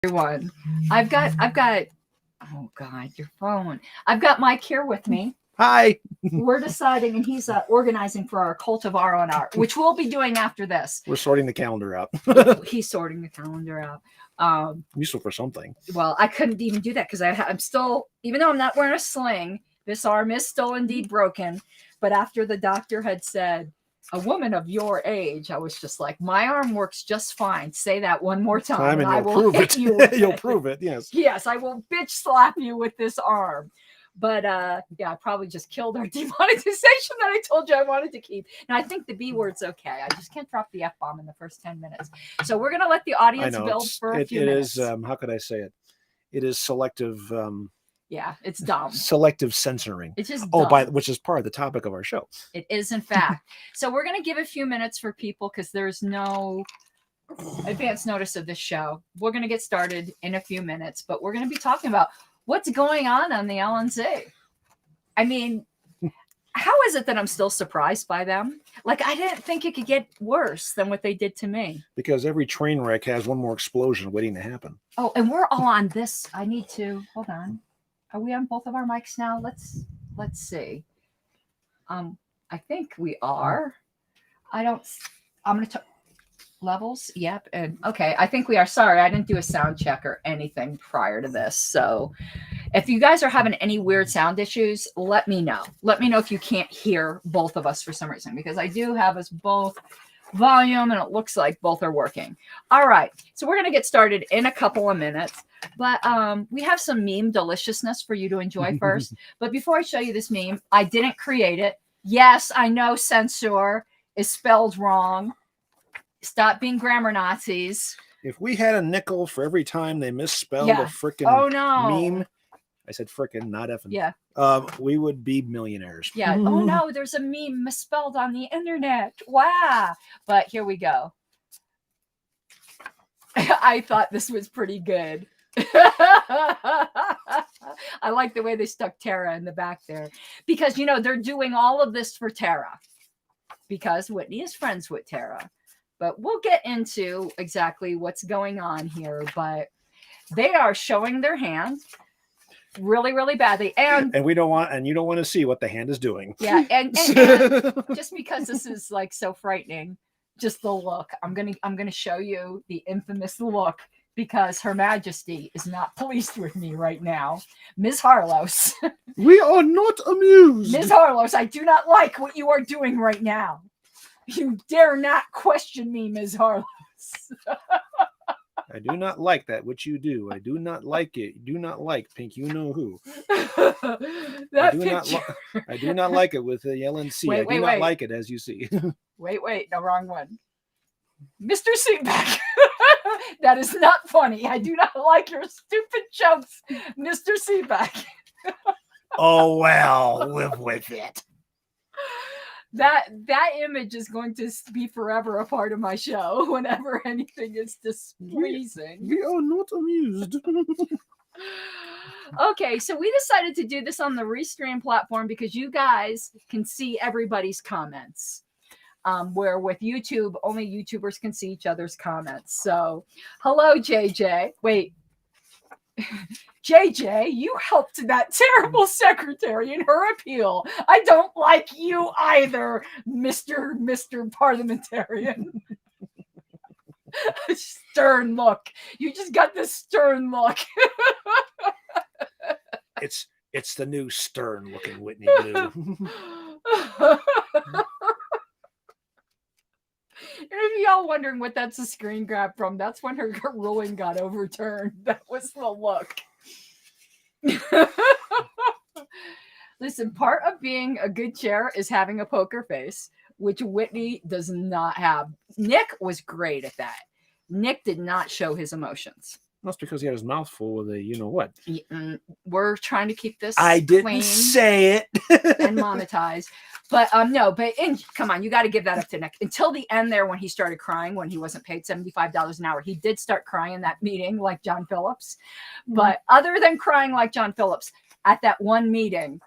Everyone. I've got oh God, your phone. I've got Mike here with me. Hi. We're deciding, and he's organizing for our cult of R&R, which we'll be doing after this. We're sorting the calendar out. He's sorting the calendar out. Useful for something. Well, I couldn't even do that because I'm still, even though I'm not wearing a sling, this arm is still indeed broken. But after the doctor had said, a woman of your age, I was just like, my arm works just fine. Say that one more time, and I you'll will prove hit it. you with You'll it. prove it. Yes. Yes, I will bitch slap you with this arm. But yeah, I probably just killed our demonetization that I told you I wanted to keep. And I think the B word's okay. I just can't drop the F-bomb in the first 10 minutes. So we're going to let the audience build for a few minutes. It is, how could I say it? It is selective. Yeah, it's dumb. Selective censoring. It's just dumb. Which is part of the topic of our show. It is, in fact. So we're going to give a few minutes for people because there's no advance notice of this show. We're going to get started in a few minutes, but we're going to be talking about what's going on the LNC. I mean, how is it that I'm still surprised by them? Like, I didn't think it could get worse than what they did to me. Because every train wreck has one more explosion waiting to happen. Oh, and we're all on this. I need to, hold on. Are we on both of our mics now? Let's see. I think we are. I'm going to levels. Yep. And okay. I think we are. Sorry. I didn't do a sound check or anything prior to this. So if you guys are having any weird sound issues, let me know. Let me know if you can't hear both of us for some reason, because I do have us both volume and it looks like both are working. All right. So we're going to get started in a couple of minutes, but we have some meme deliciousness for you to enjoy first. But before I show you this meme, I didn't create it. Yes, I know censure is spelled wrong. Stop being grammar Nazis. If we had a nickel for every time they misspelled a frickin' meme, I said frickin', not effing. Yeah. We would be millionaires. Yeah. Oh no, there's a meme misspelled on the internet. Wow. But here we go. I thought this was pretty good. I like the way they stuck Tara in the back there. Because, you know, they're doing all of this for Tara. Because Whitney is friends with Tara. But we'll get into exactly what's going on here. But they are showing their hand really, really badly. And we don't want, and you don't want to see what the hand is doing. Yeah. And just because this is like so frightening, just the look. I'm gonna show you the infamous look because Her Majesty is not pleased with me right now. Ms. Harlos. We are not amused. Ms. Harlos, I do not like what you are doing right now. You dare not question me, Ms. Harlos. I do not like that, which you do. I do not like it. You do not like Pink, you know who. I do not like it with the LNC. I do not like it, as you see. Wait, no, wrong one. Mr. Seaback. That is not funny. I do not like your stupid jokes, Mr. Seaback. Oh, well, live with it. That image is going to be forever a part of my show whenever anything is displeasing. We are not amused. Okay, so we decided to do this on the Restream platform because you guys can see everybody's comments. Where with YouTube, only YouTubers can see each other's comments. So, hello, JJ. Wait. JJ, you helped that terrible secretary in her appeal. I don't like you either, Mr. Parliamentarian. Stern look. You just got this stern look. It's the new stern looking Whitney Blue. And if y'all wondering what that's a screen grab from, that's when her ruling got overturned. That was the look. Listen, part of being a good chair is having a poker face, which Whitney does not have. Nick was great at that. Nick did not show his emotions. That's because he had his mouth full with a you-know-what. We're trying to keep this I didn't say it. And monetize. But no, but come on, you got to give that up to Nick. Until the end there when he started crying, when he wasn't paid $75 an hour, he did start crying in that meeting like John Phillips. But other than crying like John Phillips, at that one meeting,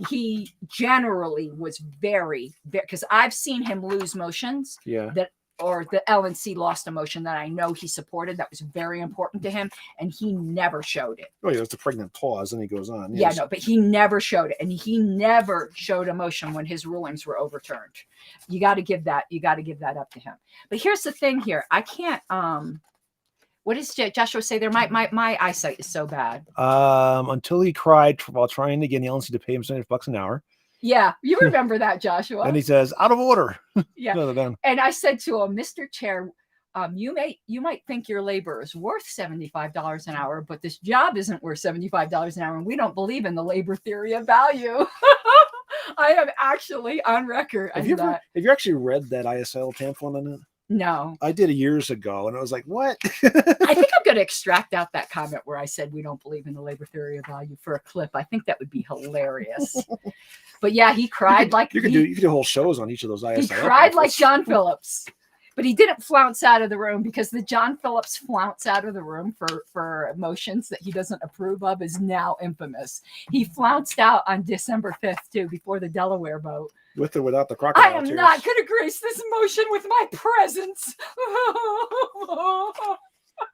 he generally was very, because I've seen him lose motions that or the LNC lost a motion that I know he supported that was very important to him, and he never showed it. Oh, yeah, it's a pregnant pause, and he goes on. Yes. Yeah, no, but he never showed it, and he never showed a motion when his rulings were overturned. You got to give that up to him. But here's the thing here. I can't what does Joshua say there? My eyesight is so bad. Until he cried while trying to get the LNC to pay him $75 an hour. Yeah, you remember that, Joshua. And he says, out of order. Yeah. And I said to him, Mr. Chair, you might think your labor is worth $75 an hour, but this job isn't worth $75 an hour, and we don't believe in the labor theory of value. I am actually on record. Have you actually read that ISL pamphlet on it? No. I did it years ago, and I was like, what? I think I'm going to extract out that comment where I said we don't believe in the labor theory of value for a clip. I think that would be hilarious. But yeah, he cried you could do whole shows on each of those ISL. He cried like John Phillips. But he didn't flounce out of the room, because the John Phillips flounce out of the room for motions that he doesn't approve of is now infamous. He flounced out on December 5th, too, before the Delaware vote. With or without the crocodile I am tears. not going to grace this motion with my presence.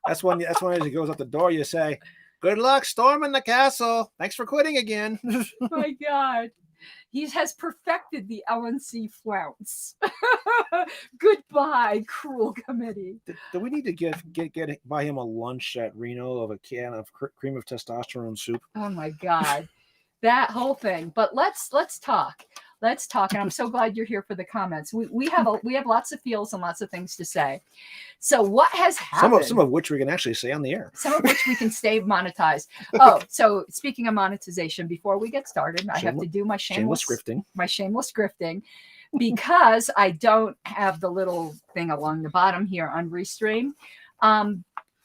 That's when as he goes out the door, you say, good luck storming the castle. Thanks for quitting again. My God. He has perfected the LNC flounce. Goodbye, cruel committee. Do we need to get buy him a lunch at Reno of a can of cream of testosterone soup? Oh my God, that whole thing. But let's talk. Let's talk. And I'm so glad you're here for the comments. We have lots of feels and lots of things to say. So what has happened? Some of which we can actually say on the air. Some of which we can stay monetized. Oh, so speaking of monetization, before we get started, I have to do my shameless grifting, because I don't have the little thing along the bottom here on Restream.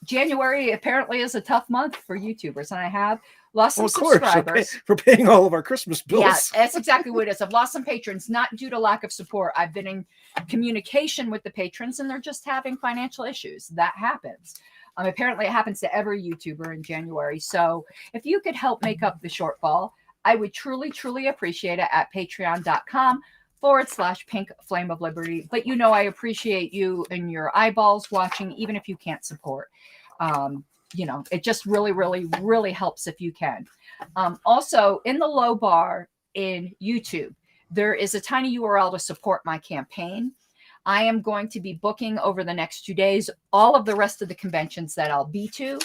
January apparently is a tough month for YouTubers, and I have lost some subscribers. We're paying all of our Christmas bills. Yeah, that's exactly what it is. I've lost some patrons, not due to lack of support. I've been in communication with the patrons, and they're just having financial issues. That happens. Apparently, it happens to every YouTuber in January. So if you could help make up the shortfall, I would truly, truly appreciate it at patreon.com/Pink Flame of Liberty. But I appreciate you and your eyeballs watching, even if you can't support. It just really, really, really helps if you can. Also, in the low bar in YouTube, there is a tiny URL to support my campaign. I am going to be booking over the next 2 days all of the rest of the conventions that I'll be to,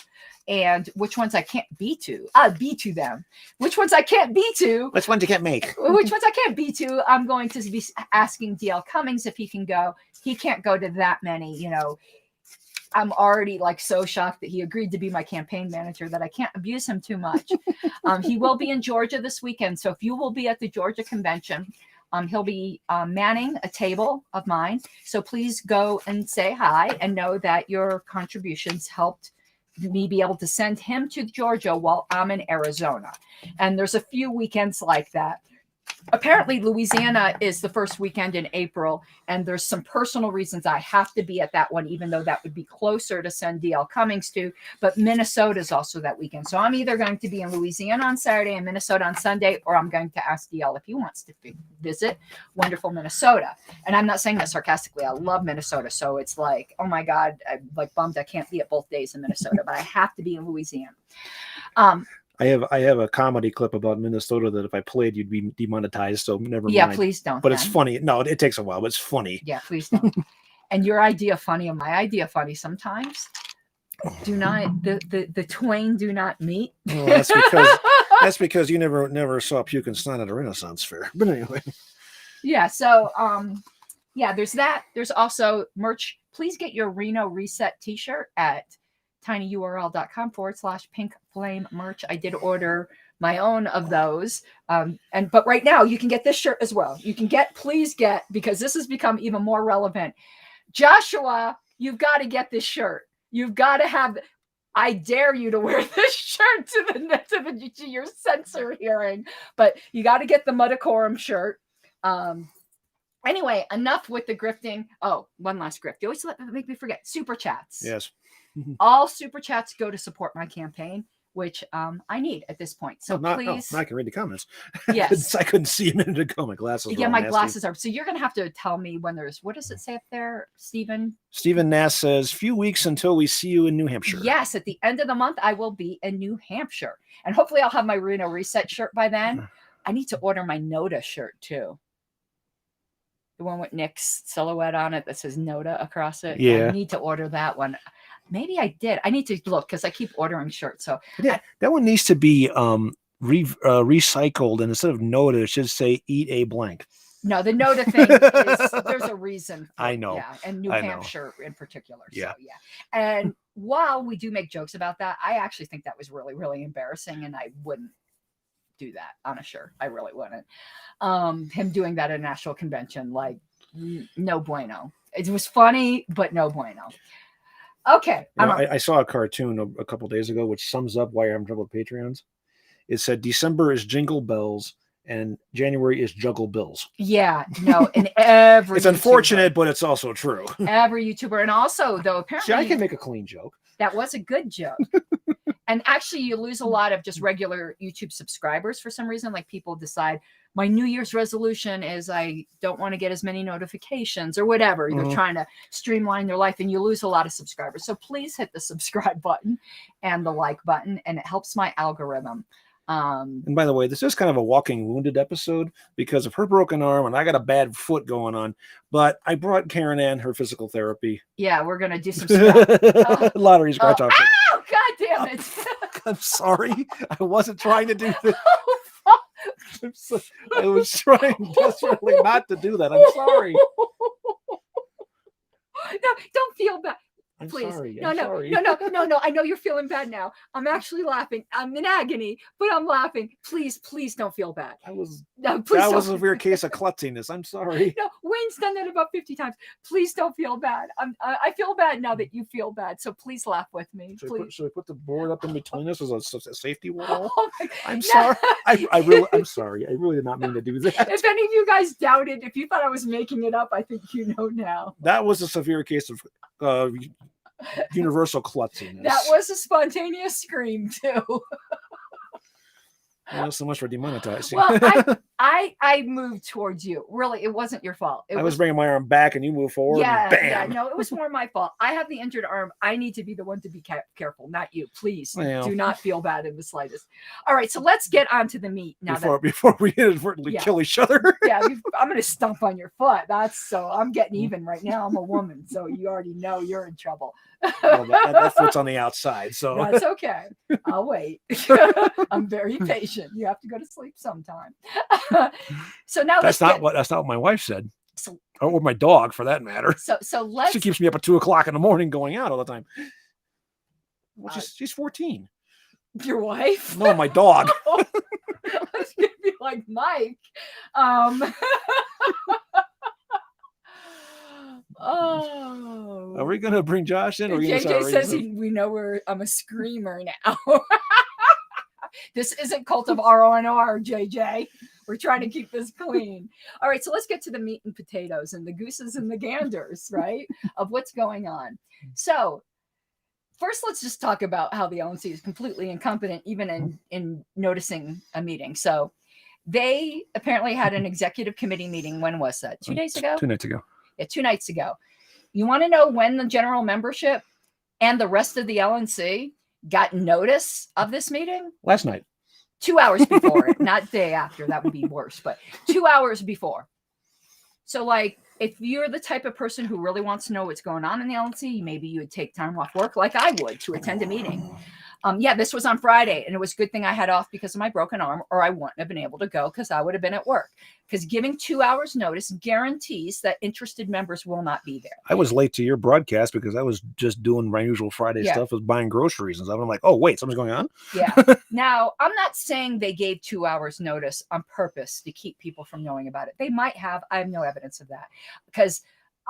and which ones I can't be to. I'll be to them. Which ones I can't be to. Which ones you can't make. Which ones I can't be to. I'm going to be asking DL Cummings if he can go. He can't go to that many, I'm already so shocked that he agreed to be my campaign manager that I can't abuse him too much. He will be in Georgia this weekend. So if you will be at the Georgia convention, he'll be manning a table of mine. So please go and say hi and know that your contributions helped me be able to send him to Georgia while I'm in Arizona. And there's a few weekends like that. Apparently, Louisiana is the first weekend in April, and there's some personal reasons I have to be at that one, even though that would be closer to send DL Cummings to. But Minnesota is also that weekend. So I'm either going to be in Louisiana on Saturday and Minnesota on Sunday, or I'm going to ask DL if he wants to visit wonderful Minnesota. And I'm not saying that sarcastically. I love Minnesota. So it's like, oh my God, I'm bummed I can't be at both days in Minnesota, but I have to be in Louisiana. I have a comedy clip about Minnesota that if I played, you'd be demonetized. So never mind. Yeah, please don't. But it's funny. No, it takes a while, but it's funny. Yeah, please don't. And your idea funny and my idea funny sometimes. Do not the twain do not meet. Well, that's because you never saw Puke and Snot at a Renaissance fair. But anyway. Yeah. So there's that. There's also merch. Please get your Reno Reset t-shirt at tinyurl.com/Pink Flame merch. I did order my own of those. But right now you can get this shirt as well. You can please get, because this has become even more relevant. Joshua, you've got to get this shirt. You've got to have, I dare you to wear this shirt to your censor hearing, but you got to get the Mudacorum shirt. Anyway, enough with the grifting. Oh, one last grift. You always make me forget. Super chats. Yes. All super chats go to support my campaign. which I need at this point. So please. I can read the comments. Yes. I couldn't see a minute ago. My glasses were my nasty. glasses are. So you're going to have to tell me when there's, what does it say up there, Stephen? Stephen Nass says, few weeks until we see you in New Hampshire. Yes, at the end of the month, I will be in New Hampshire. And hopefully I'll have my Reno Reset shirt by then. I need to order my Noda shirt too. The one with Nick's silhouette on it that says Noda across it. Yeah. I need to order that one. Maybe I did. I need to look because I keep ordering shirts. So that one needs to be recycled, and instead of Noda, it should say eat a blank. No, the Noda thing is, there's a reason. I know. Yeah, and New Hampshire in particular. Yeah. So, yeah. And while we do make jokes about that, I actually think that was really, really embarrassing, and I wouldn't do that on a shirt. I really wouldn't. Him doing that at a national convention, like, no bueno. It was funny, but no bueno. Okay. I saw a cartoon a couple days ago which sums up why I'm trouble with Patreons. It said December is Jingle Bells and January is Juggle Bills. Yeah, no, and every it's unfortunate, but it's also true. Every YouTuber, and also though apparently I can make a clean joke. That was a good joke. And actually, you lose a lot of just regular YouTube subscribers for some reason. Like people decide my New Year's resolution is I don't want to get as many notifications or whatever. They're trying to streamline their life, and you lose a lot of subscribers. So please hit the subscribe button and the like button, and it helps my algorithm. And by the way, this is kind of a walking wounded episode because of her broken arm, and I got a bad foot going on. But I brought Karen Ann her physical therapy. Yeah, we're gonna do some lottery scratch off. Oh, God damn it! I'm sorry, I wasn't trying to do this. I was trying desperately not to do that. I'm sorry. No, don't feel bad. Please. Sorry. No. I know you're feeling bad now. I'm actually laughing. I'm in agony, but I'm laughing. Please don't feel bad. That was a severe case of klutziness. I'm sorry. No, Wayne's done that about 50 times. Please don't feel bad. I feel bad now that you feel bad. So please laugh with me. Should I put the board up in between us as a safety wall? Oh I'm sorry. I'm sorry. I really did not mean to do that. If any of you guys doubted, if you thought I was making it up, I think you know now. That was a severe case of universal klutziness. That was a spontaneous scream too. Well, so much for demonetizing. Well, I moved towards you. Really, it wasn't your fault. I was bringing my arm back and you moved forward. Yeah, bam. yeah. No, it was more my fault. I have the injured arm. I need to be the one to be careful, not you. Please do not feel bad in the slightest. All right, so let's get on to the meat now. Before we inadvertently kill each other. Yeah, I'm going to stomp on your foot. I'm getting even right now. I'm a woman, so you already know you're in trouble. Well, that foot's on the outside, so that's okay. I'll wait. I'm very patient. You have to go to sleep sometime. So now that's not what my wife said. So, or my dog, for that matter. So she keeps me up at 2:00 in the morning, going out all the time. Well, she's 14. Your wife? No, my dog. I was gonna be like Mike. Oh, are we gonna bring Josh in? Or JJ says we know I'm a screamer now. This isn't Cult of RONR, JJ. We're trying to keep this clean. All right, so let's get to the meat and potatoes and the gooses and the ganders, right? Of what's going on. So first, let's just talk about how the LNC is completely incompetent, even in noticing a meeting. So they apparently had an executive committee meeting. When was that? 2 days ago? 2 nights ago. Yeah, 2 nights ago. You want to know when the general membership and the rest of the LNC got notice of this meeting? Last night. 2 hours before, not day after. That would be worse, but 2 hours before. So, like, if you're the type of person who really wants to know what's going on in the LNC, maybe you would take time off work like I would to attend a meeting. Yeah, this was on Friday, and it was a good thing I had off because of my broken arm, or I wouldn't have been able to go because I would have been at work. Because giving 2 hours notice guarantees that interested members will not be there. I was late to your broadcast because I was just doing my usual Friday stuff, was buying groceries and stuff. I'm like, oh, wait, something's going on? Yeah. Now, I'm not saying they gave 2 hours notice on purpose to keep people from knowing about it. They might have. I have no evidence of that because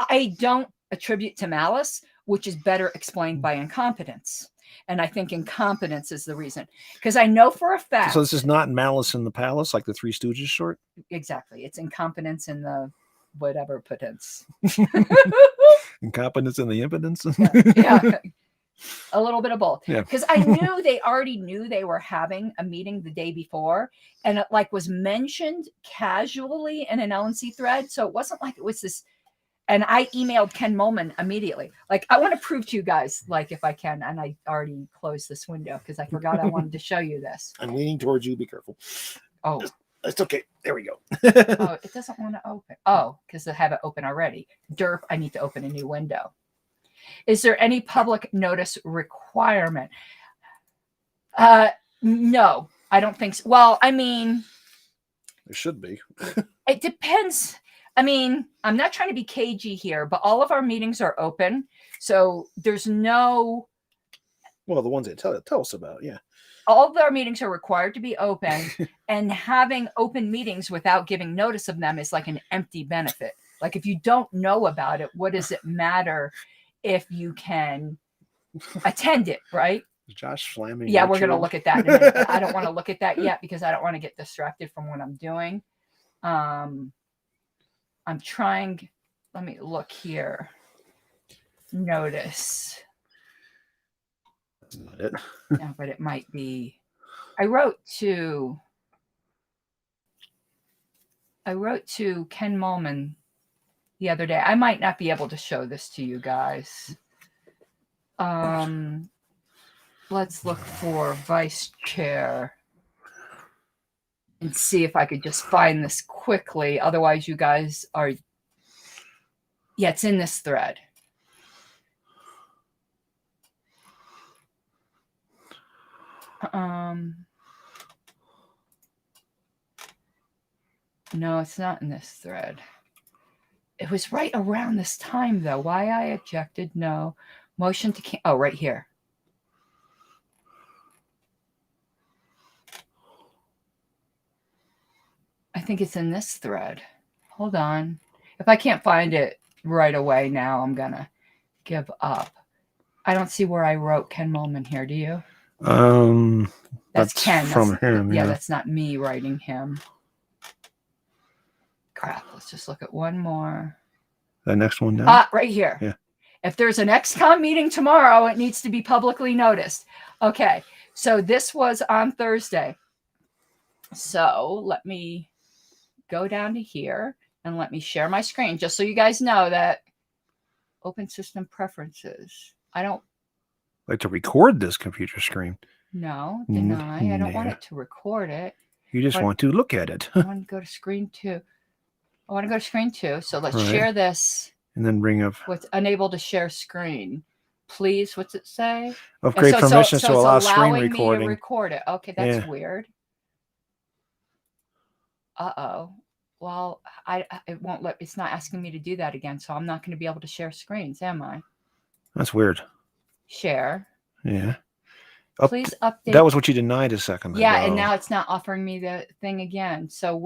I don't attribute to malice, which is better explained by incompetence. And I think incompetence is the reason, because I know for a fact. So this is not malice in the palace, like the Three Stooges short? Exactly. It's incompetence in the whatever potence. Incompetence in the impotence? Yeah. A little bit of both. Yeah. Because I knew they already knew they were having a meeting the day before, and it like was mentioned casually in an LNC thread. So it wasn't like it was this. And I emailed Ken Molman immediately. Like, I want to prove to you guys, like, if I can. And I already closed this window because I forgot I wanted to show you this. I'm leaning towards you. Be careful. Oh, it's okay. There we go. oh, it doesn't want to open. Oh, because I have it open already. Derp, I need to open a new window. Is there any public notice requirement? No, I don't think so. Well, I mean, There should be. it depends. I mean, I'm not trying to be cagey here, but all of our meetings are open. So there's no. Well, the ones they tell us about, yeah. All of our meetings are required to be open, and having open meetings without giving notice of them is like an empty benefit. Like, if you don't know about it, what does it matter if you can attend it, right? Is Josh slamming? Yeah, we're going to look at that in a minute. I don't want to look at that yet because I don't want to get distracted from what I'm doing. I'm trying. Let me look here. Notice. That's not it. No, but it might be. I wrote to Ken Molman the other day. I might not be able to show this to you guys. Let's look for vice chair and see if I could just find this quickly. Otherwise, you guys are. Yeah, it's in this thread. No, it's not in this thread. It was right around this time, though. Why I objected? No. Motion to oh, right here. I think it's in this thread. Hold on. If I can't find it right away now, I'm going to give up. I don't see where I wrote Ken Molman here. Do you? That's Ken. from him. Yeah, that's not me writing him. Crap. Let's just look at one more. The next one down? Right here. Yeah. If there's an XCOM meeting tomorrow, it needs to be publicly noticed. Okay. So this was on Thursday. So let me go down to here and let me share my screen just so you guys know that open system preferences. I don't like to record this computer screen. No, deny. I don't want it to record it. You just want to look at it. I want to go to screen 2. I want to go to screen 2. So let's share this. And then bring up what's unable to share screen. Please, what's it say? Upgrade permissions to allow screen recording. Me to record it. Okay, that's weird. Uh-oh. Well, it won't let. It's not asking me to do that again, so I'm not going to be able to share screens, am I? That's weird. Share. Yeah. Please update. That was what you denied a second ago. Yeah, and now it's not offering me the thing again. So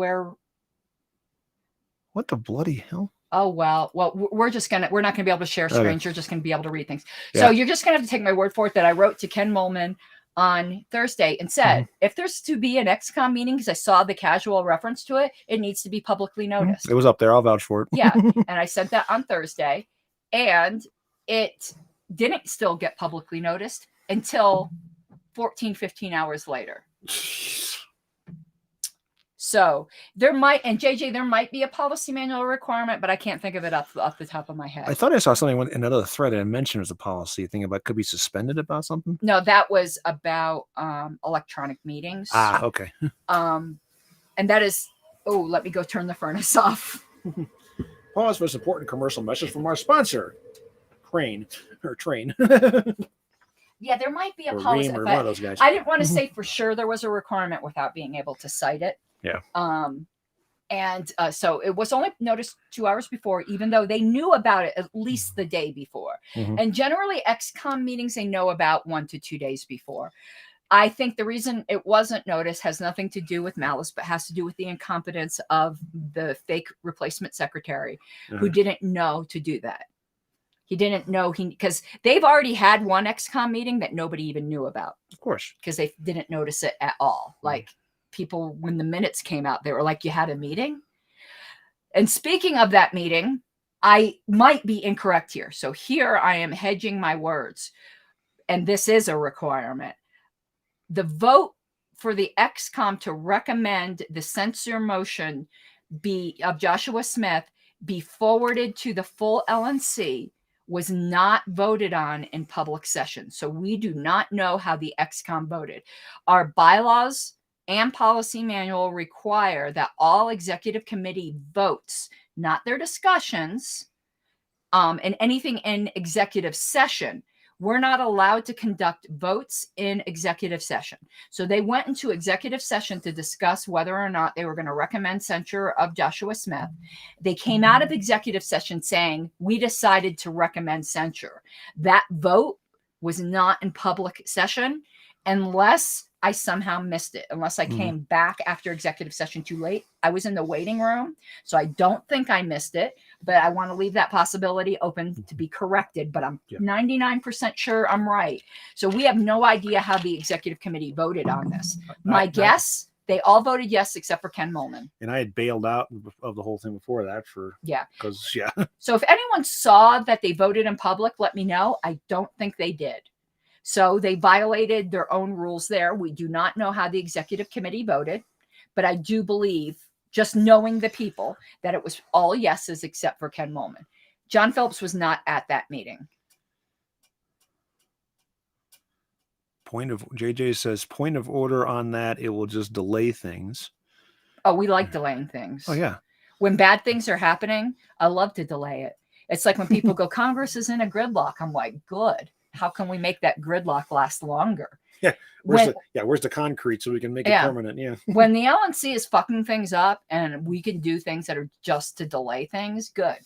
what the bloody hell? Oh, well, we're not going to be able to share screens. Okay. You're just going to be able to read things. Yeah. So you're just going to have to take my word for it that I wrote to Ken Molman on Thursday and said, if there's to be an XCOM meeting, because I saw the casual reference to it, it needs to be publicly noticed. It was up there. I'll vouch for it. Yeah. And I sent that on Thursday, and it didn't still get publicly noticed until 15 hours later. So there might be a policy manual requirement, but I can't think of it off the top of my head. I thought I saw something in another thread that mentioned as a policy thing about could be suspended about something. No, that was about electronic meetings. Okay. And that is, let me go turn the furnace off. Pause for this important commercial message from our sponsor, Train. Yeah, there might be a or policy, Ream or but one of those guys. I didn't want to say for sure there was a requirement without being able to cite it. Yeah. So it was only noticed 2 hours before, even though they knew about it at least the day before. And generally, XCOM meetings they know about 1 to 2 days before. I think the reason it wasn't noticed has nothing to do with malice, but has to do with the incompetence of the fake replacement secretary who didn't know to do that. He didn't know because they've already had one XCOM meeting that nobody even knew about. Of course. Because they didn't notice it at all. Like people, when the minutes came out, they were like, you had a meeting? And speaking of that meeting, I might be incorrect here. So here I am hedging my words. and this is a requirement, the vote for the XCOM to recommend the censure motion of Joshua Smith be forwarded to the full LNC was not voted on in public session. So we do not know how the XCOM voted. Our bylaws and policy manual require that all executive committee votes, not their discussions, and anything in executive session. We're not allowed to conduct votes in executive session. So they went into executive session to discuss whether or not they were going to recommend censure of Joshua Smith. They came out of executive session saying, we decided to recommend censure. That vote was not in public session unless I somehow missed it, unless I came back after executive session too late. I was in the waiting room, so I don't think I missed it, but I want to leave that possibility open to be corrected, but I'm 99% sure I'm right. So we have no idea how the executive committee voted on this. My guess, they all voted yes, except for Ken Molman. And I had bailed out of the whole thing before that because So if anyone saw that they voted in public, let me know. I don't think they did. So they violated their own rules there. We do not know how the executive committee voted, but I do believe, just knowing the people, that it was all yeses except for Ken Molman. John Phillips was not at that meeting. JJ says, point of order on that, it will just delay things. Oh, we like delaying things. Oh, yeah. When bad things are happening, I love to delay it. It's like when people go, Congress is in a gridlock. I'm like, good. How can we make that gridlock last longer? Yeah. Where's the concrete so we can make it permanent? Yeah. When the LNC is fucking things up and we can do things that are just to delay things, good.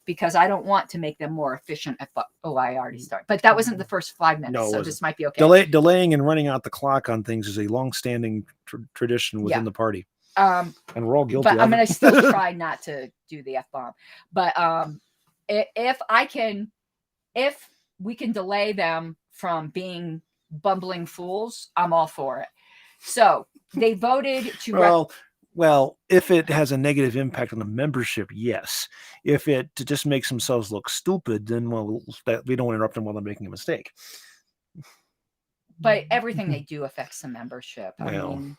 Because I don't want to make them more efficient. I already started. But that wasn't the first 5 minutes. No, so this might be okay. Delaying and running out the clock on things is a long-standing tradition within the party. And we're all guilty but I'm going to still try not to do the F-bomb. But if we can delay them from being bumbling fools, I'm all for it. So they voted to... Well, if it has a negative impact on the membership, yes. If it just makes themselves look stupid, then we don't interrupt them while they're making a mistake. But everything they do affects the membership. I mean,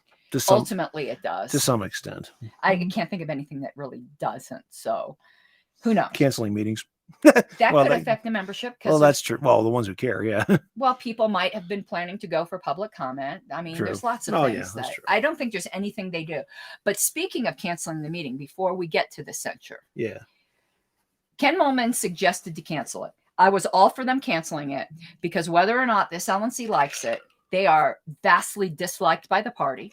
ultimately it does. To some extent. I can't think of anything that really doesn't. So who knows? Canceling meetings. That could affect the membership. Well, that's true. Well, the ones who care, yeah. Well, people might have been planning to go for public comment. I mean, there's lots of things that I don't think there's anything they do. But speaking of canceling the meeting, before we get to the censure, Ken Molman suggested to cancel it. I was all for them canceling it because whether or not this LNC likes it, they are vastly disliked by the party.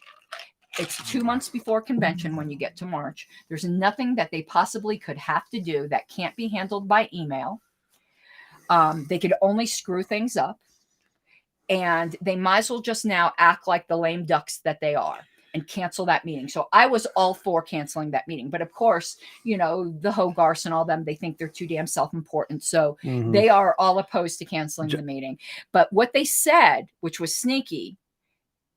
It's 2 months before convention when you get to March. There's nothing that they possibly could have to do that can't be handled by email. They could only screw things up. And they might as well just now act like the lame ducks that they are and cancel that meeting. So I was all for canceling that meeting. But of course, the Hogarths and all them, they think they're too damn self-important. So they are all opposed to canceling the meeting. But what they said, which was sneaky,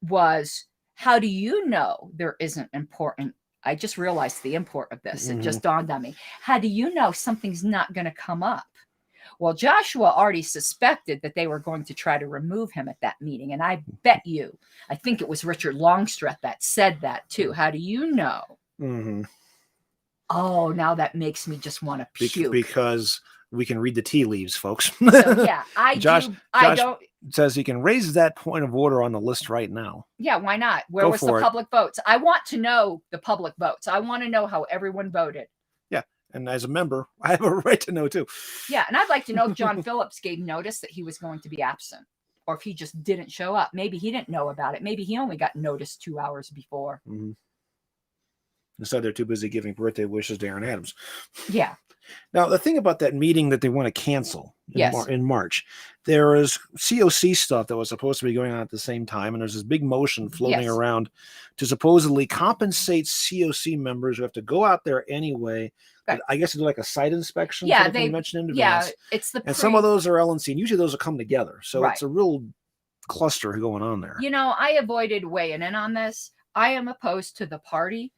was... How do you know there isn't important? I just realized the import of this. It just dawned on me. How do you know something's not going to come up? Well, Joshua already suspected that they were going to try to remove him at that meeting. And I bet you, I think it was Richard Longstreth that said that too. How do you know? Oh, now that makes me just want to puke. Because we can read the tea leaves, folks. So, yeah, Josh says he can raise that point of order on the list right now. Yeah, why not? Where was the public votes? I want to know the public votes. I want to know how everyone voted. Yeah, and as a member, I have a right to know too. Yeah, and I'd like to know if John Phillips gave notice that he was going to be absent, or if he just didn't show up. Maybe he didn't know about it. Maybe he only got notice 2 hours before. Instead, they're too busy giving birthday wishes to Aaron Adams. Yeah. Now, the thing about that meeting that they want to cancel in March, there is COC stuff that was supposed to be going on at the same time, and there's this big motion floating around to supposedly compensate COC members who have to go out there anyway. Right. I guess to do like a site inspection. Yeah, they mentioned in advance. Yeah, it's and some of those are LNC, and usually those will come together. So it's a real cluster going on there. I avoided weighing in on this. I am opposed to the party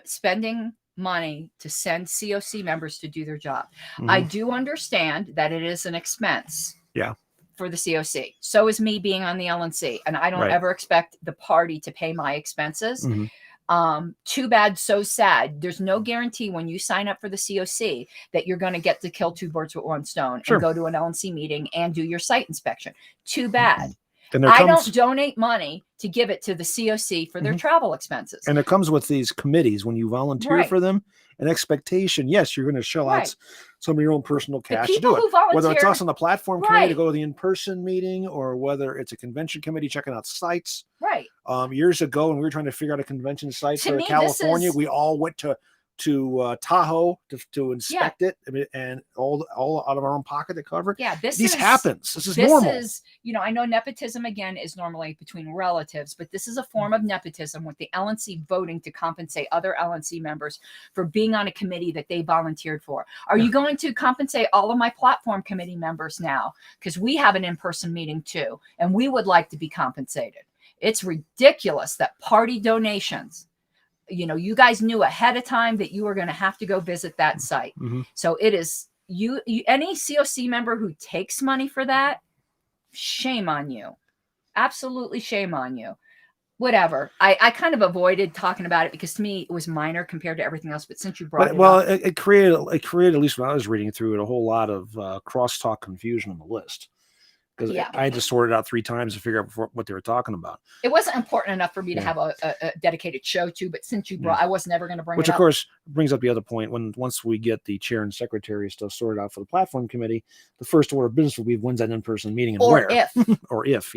spending money to send COC members to do their job. I do understand that it is an expense. Yeah. for the COC. So is me being on the LNC. And I don't Right. ever expect the party to pay my expenses. Mm-hmm. Too bad, so sad. There's no guarantee when you sign up for the COC that you're going to get to kill two birds with one stone Sure. and go to an LNC meeting and do your site inspection. Too bad. And I don't donate money to give it to the COC for their Mm-hmm. travel expenses. And it comes with these committees when you volunteer Right. for them. An expectation, yes, you're going to shell Right. out some of your own personal cash to people do it. who volunteer, Whether it's us on the platform committee to Right. go to the in-person meeting, or whether it's a convention committee checking out sites. Right. Years ago, when we were trying to figure out a convention site To for me, California, this is- we all went to Tahoe to inspect it. I mean, and all out of our own pocket to cover. Yeah, This happens. This is normal. I know nepotism again is normally between relatives, but this is a form of nepotism with the LNC voting to compensate other LNC members for being on a committee that they volunteered for. Are you going to compensate all of my platform committee members now? Because we have an in-person meeting too, and we would like to be compensated. It's ridiculous that party donations, you guys knew ahead of time that you were going to have to go visit that site. Mm-hmm. So it is you any COC member who takes money for that, shame on you. Absolutely shame on you. Whatever. I kind of avoided talking about it because to me it was minor compared to everything else. But since you brought it up, it created, at least when I was reading through it, a whole lot of crosstalk confusion on the list. Because I had to sort it out 3 times to figure out what they were talking about. It wasn't important enough for me to have a dedicated show to, but since you brought, I was never going to bring it up. Which, of course, brings up the other point. Once we get the chair and secretary stuff sorted out for the platform committee, the first order of business will be when's that in-person meeting and where. Or if.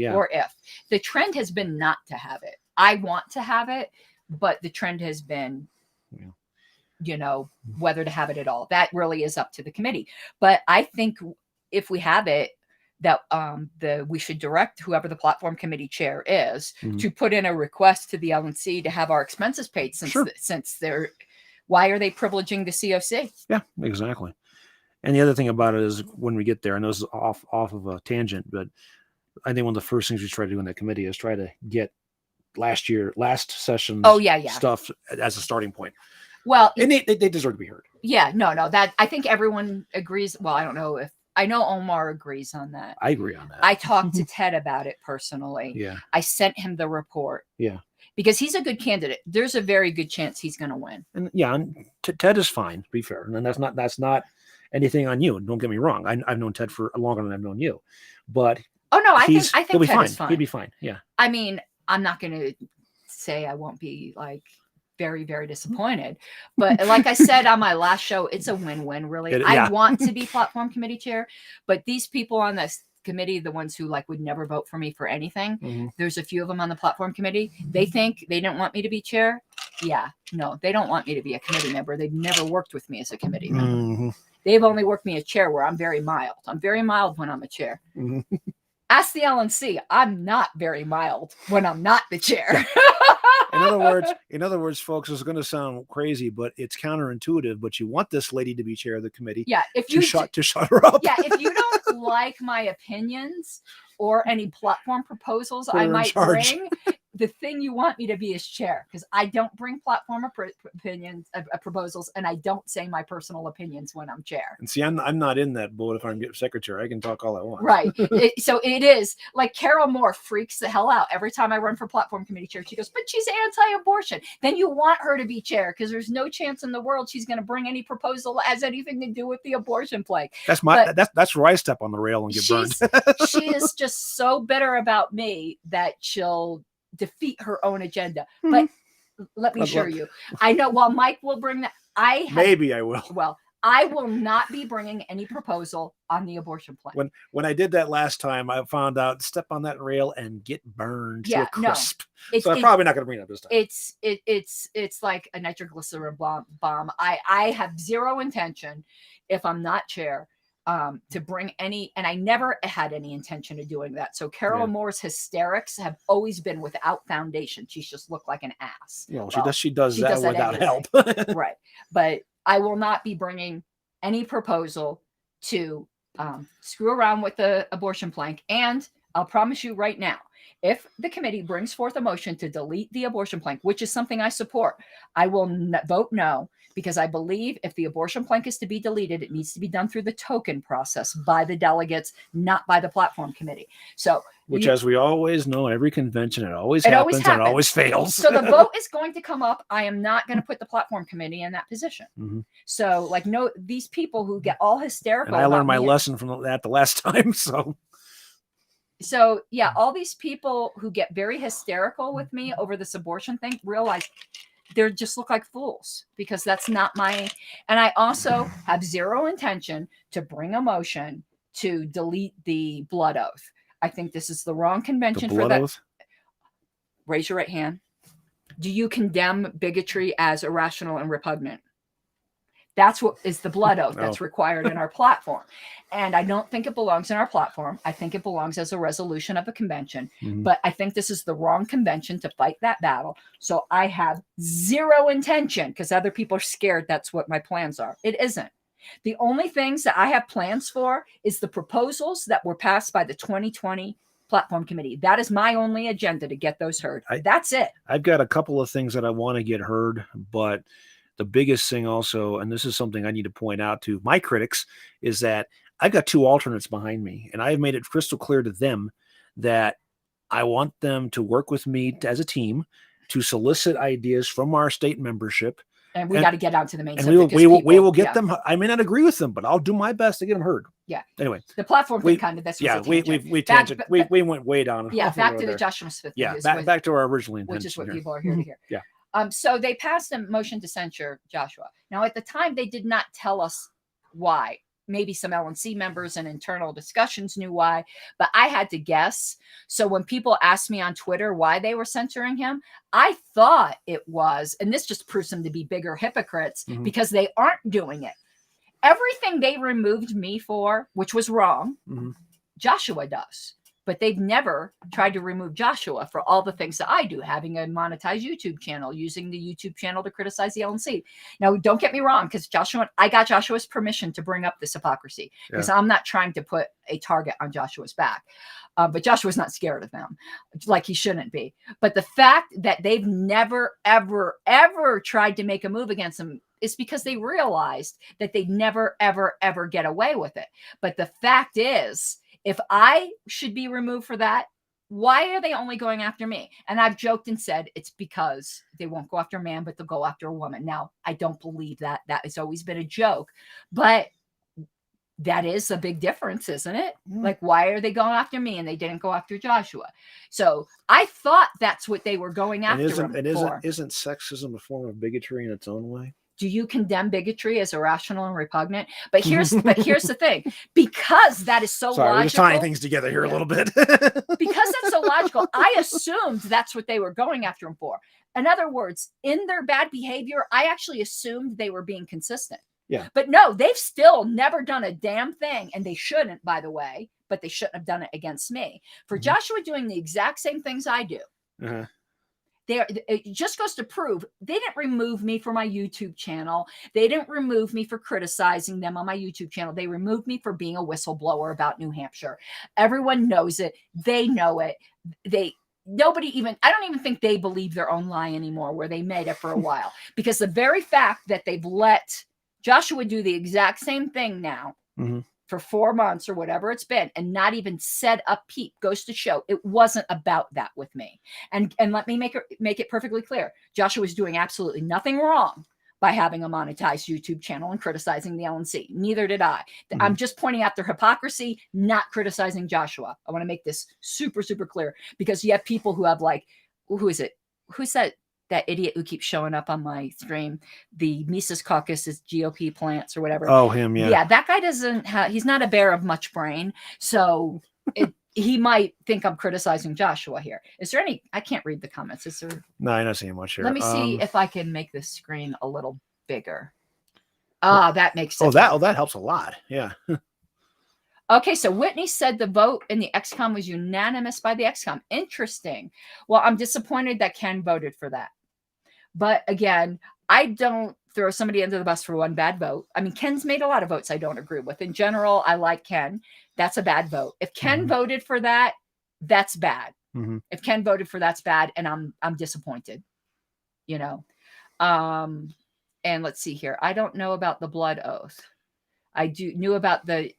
The trend has been not to have it. I want to have it, but the trend has been, whether to have it at all. That really is up to the committee. But I think if we have it, that we should direct whoever the platform committee chair is to put in a request to the LNC to have our expenses paid since they're, why are they privileging the COC? Yeah, exactly. And the other thing about it is when we get there, and this is off of a tangent, but I think one of the first things we try to do in that committee is try to get last session's stuff as a starting point. Well, and they deserve to be heard. Yeah, no, that I think everyone agrees. Well, I don't know if I know Omar agrees on that. I agree on that. I talked to Ted about it personally. Yeah. I sent him the report. Yeah. Because he's a good candidate. There's a very good chance he's going to win. And Ted is fine, to be fair. And that's not anything on you. Don't get me wrong. I've known Ted for longer than I've known you. But I think Ted is fine. He'll be fine. Yeah. I mean, I'm not going to say I won't be like very, very disappointed. But like I said on my last show, it's a win-win, really. I want to be platform committee chair, but these people on this committee, the ones who would never vote for me for anything, there's a few of them on the platform committee. They think they don't want me to be chair. Yeah, no, they don't want me to be a committee member. They've never worked with me as a committee member. They've only worked me as chair where I'm very mild. I'm very mild when I'm a chair. Ask the LNC. I'm not very mild when I'm not the chair. In other words, folks, it's going to sound crazy, but it's counterintuitive. But you want this lady to be chair of the committee. Yeah, to shut her up. Yeah, if you don't like my opinions or any platform proposals I might bring, the thing you want me to be is chair, because I don't bring platform opinions, proposals, and I don't say my personal opinions when I'm chair. And see, I'm not in that boat. If I'm secretary, I can talk all I want. Right. So it is like Carol Moore freaks the hell out every time I run for platform committee chair. She goes, but she's anti-abortion. Then you want her to be chair because there's no chance in the world she's going to bring any proposal that has anything to do with the abortion plague. That's where I step on the rail and get burned. She is just so bitter about me that she'll defeat her own agenda. But let me assure you, I know while Mike will bring that, maybe I will. Well, I will not be bringing any proposal on the abortion plan. When I did that last time, I found out step on that rail and get burned to a crisp. So I'm probably not going to bring it up this time. It's like a nitroglycerin bomb. I have zero intention, if I'm not chair, to bring any, and I never had any intention of doing that. So Carol Moore's hysterics have always been without foundation. She's just looked like an ass. She does that without help. Right. But I will not be bringing any proposal to screw around with the abortion plank. And I'll promise you right now, If the committee brings forth a motion to delete the abortion plank, which is something I support, I will vote no, because I believe if the abortion plank is to be deleted, it needs to be done through the token process by the delegates, not by the platform committee. So, which, as we always know, every convention, it always happens and it always fails. So the vote is going to come up. I am not going to put the platform committee in that position. So, like, no, these people who get all hysterical. And I learned my lesson from that the last time. So yeah, all these people who get very hysterical with me over this abortion thing realize they just look like fools, because that's not my, and I also have zero intention to bring a motion to delete the blood oath. I think this is the wrong convention for that. Oath? Raise your right hand. Do you condemn bigotry as irrational and repugnant? That's what is the blood oath that's required in our platform. And I don't think it belongs in our platform. I think it belongs as a resolution of a convention. But I think this is the wrong convention to fight that battle. So I have zero intention, because other people are scared that's what my plans are. It isn't. The only things that I have plans for is the proposals that were passed by the 2020 platform committee. That is my only agenda, to get those heard. That's it. I've got a couple of things that I want to get heard, but the biggest thing also, and this is something I need to point out to my critics, is that I've got two alternates behind me, and I've made it crystal clear to them that I want them to work with me as a team to solicit ideas from our state membership. And we got to get out to the main. And we will get them. I may not agree with them, but I'll do my best to get them heard. Yeah. Anyway, the platform thing kind of, that's we went way down. Yeah, back to the Joshua Smith. Yeah, back to our original intention, which is what people are here to hear. Yeah. So they passed a motion to censure Joshua. Now, at the time, they did not tell us why. Maybe some LNC members and internal discussions knew why, but I had to guess. So when people asked me on Twitter why they were censoring him, I thought it was, and this just proves them to be bigger hypocrites, because they aren't doing it. Everything they removed me for, which was wrong, Joshua does. But they've never tried to remove Joshua for all the things that I do, having a monetized YouTube channel, using the YouTube channel to criticize the LNC. Now, don't get me wrong, because I got Joshua's permission to bring up this hypocrisy, because I'm not trying to put a target on Joshua's back. But Joshua's not scared of them, like he shouldn't be. But the fact that they've never, ever, ever tried to make a move against him is because they realized that they'd never, ever, ever get away with it. But the fact is, if I should be removed for that, why are they only going after me? And I've joked and said it's because they won't go after a man, but they'll go after a woman. Now, I don't believe that. That has always been a joke. But that is a big difference, isn't it? Like, why are they going after me and they didn't go after Joshua? So I thought that's what they were going after him for. Isn't sexism a form of bigotry in its own way? Do you condemn bigotry as irrational and repugnant? But here's the thing, because that is so logical. We're just tying things together here a little bit. Because that's so logical, I assumed that's what they were going after him for. In other words, in their bad behavior, I actually assumed they were being consistent. Yeah. But no, they've still never done a damn thing, and they shouldn't, by the way, but they shouldn't have done it against me. For Joshua doing the exact same things I do. It just goes to prove they didn't remove me for my YouTube channel. They didn't remove me for criticizing them on my YouTube channel. They removed me for being a whistleblower about New Hampshire. Everyone knows it. They know it. I don't even think they believe their own lie anymore, where they made it for a while, because the very fact that they've let Joshua do the exact same thing now for 4 months or whatever it's been, and not even said a peep, goes to show it wasn't about that with me. And let me make it perfectly clear. Joshua was doing absolutely nothing wrong by having a monetized YouTube channel and criticizing the LNC. Neither did I. I'm just pointing out their hypocrisy, not criticizing Joshua. I want to make this super, super clear, because you have people who have, like, who is it? Who's that idiot who keeps showing up on my stream, the Mises Caucus is GOP plants or whatever. Oh, him. Yeah. Yeah. That guy he's not a bear of much brain. So he might think I'm criticizing Joshua here. Is there I can't read the comments. Is there? No, I'm not seeing much here. Let me see if I can make this screen a little bigger. That makes sense. That helps a lot. Yeah. Okay, so Whitney said the vote in the XCOM was unanimous by the XCOM. Interesting. Well, I'm disappointed that Ken voted for that. But again, I don't throw somebody under the bus for one bad vote. I mean, Ken's made a lot of votes I don't agree with. In general, I like Ken. That's a bad vote. If Ken voted for that, that's bad. If Ken voted for that's bad, and I'm disappointed, you know. And let's see here. I don't know about the blood oath. I knew about the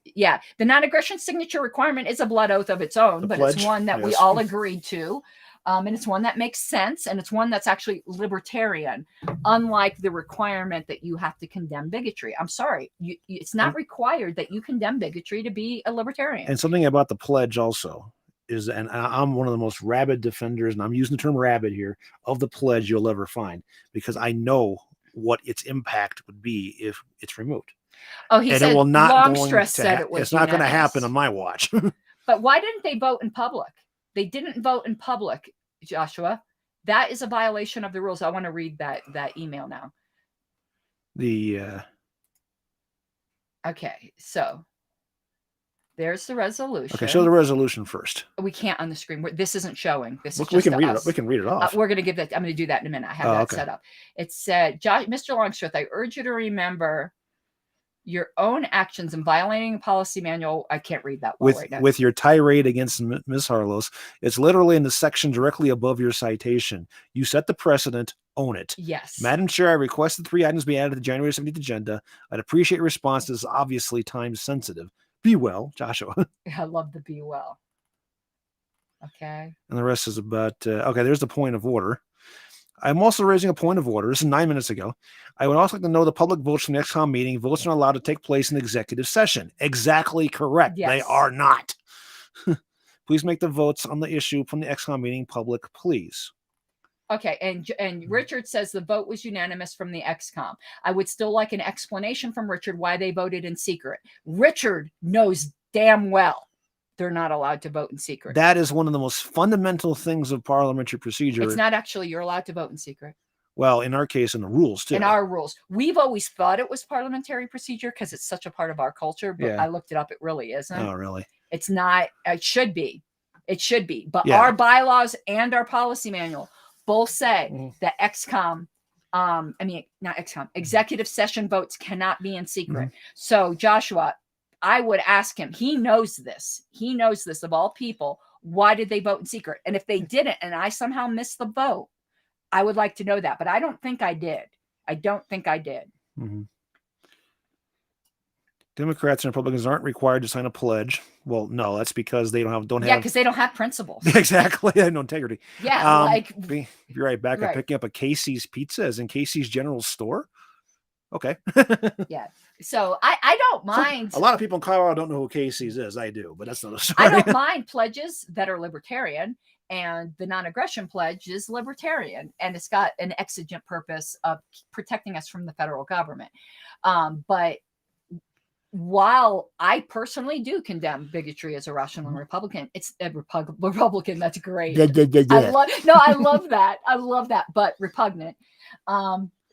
non-aggression signature requirement is a blood oath of its own, but it's one that we all agreed to. And it's one that makes sense. And it's one that's actually libertarian, unlike the requirement that you have to condemn bigotry. I'm sorry. It's not required that you condemn bigotry to be a libertarian. And something about the pledge also is, and I'm one of the most rabid defenders, and I'm using the term rabid here, of the pledge you'll ever find, because I know what its impact would be if it's removed. Oh, he said, Longstress said it was it's not going to happen on my watch. But why didn't they vote in public? They didn't vote in public, Joshua. That is a violation of the rules. I want to read that email now. Okay, so there's the resolution. Okay, show the resolution first. We can't on the screen. This isn't showing. This is we can read it. We can read it off. We're going to give that. I'm going to do that in a minute. I have that set up. It said, Mr. Longstress, I urge you to remember your own actions in violating a policy manual. I can't read that well right now. With your tirade against Ms. Harlos, it's literally in the section directly above your citation. You set the precedent. Own it. Yes. Madam Chair, I request the 3 items be added to the January 17th agenda. I'd appreciate your response. This is obviously time sensitive. Be well, Joshua. I love the be well. Okay. And the rest is about, okay, there's the point of order. I'm also raising a point of order. This is 9 minutes ago. I would also like to know the public votes from the XCOM meeting. Votes are allowed to take place in executive session. Exactly correct. Yes. They are not. Please make the votes on the issue from the XCOM meeting public, please. Okay, and Richard says the vote was unanimous from the XCOM. I would still like an explanation from Richard why they voted in secret. Richard knows damn well they're not allowed to vote in secret. That is one of the most fundamental things of parliamentary procedure. It's not actually, you're allowed to vote in secret. Well, in our case, in the rules too. In our rules. We've always thought it was parliamentary procedure because it's such a part of our culture, but I looked it up. It really isn't. Oh, really? It's not. It should be. It should be. But our bylaws and our policy manual both say that XCOM, not XCOM, executive session votes cannot be in secret. So Joshua, I would ask him, he knows this of all people. Why did they vote in secret? And if they didn't, and I somehow missed the vote, I would like to know that, but I don't think I did. Democrats and Republicans aren't required to sign a pledge. Well, no, that's because they don't have. Because they don't have principles. Exactly, they have no integrity. Yeah, be right back. I'm picking up a Casey's Pizza, as in Casey's General Store. Okay. Yeah. So I don't mind. A lot of people in Colorado don't know who Casey's is. I do, but that's not a story. I don't mind pledges that are libertarian, and the non-aggression pledge is libertarian, and it's got an exigent purpose of protecting us from the federal government. But while I personally do condemn bigotry as irrational and Republican, it's a Republican that's great. I love that. I love that, but repugnant.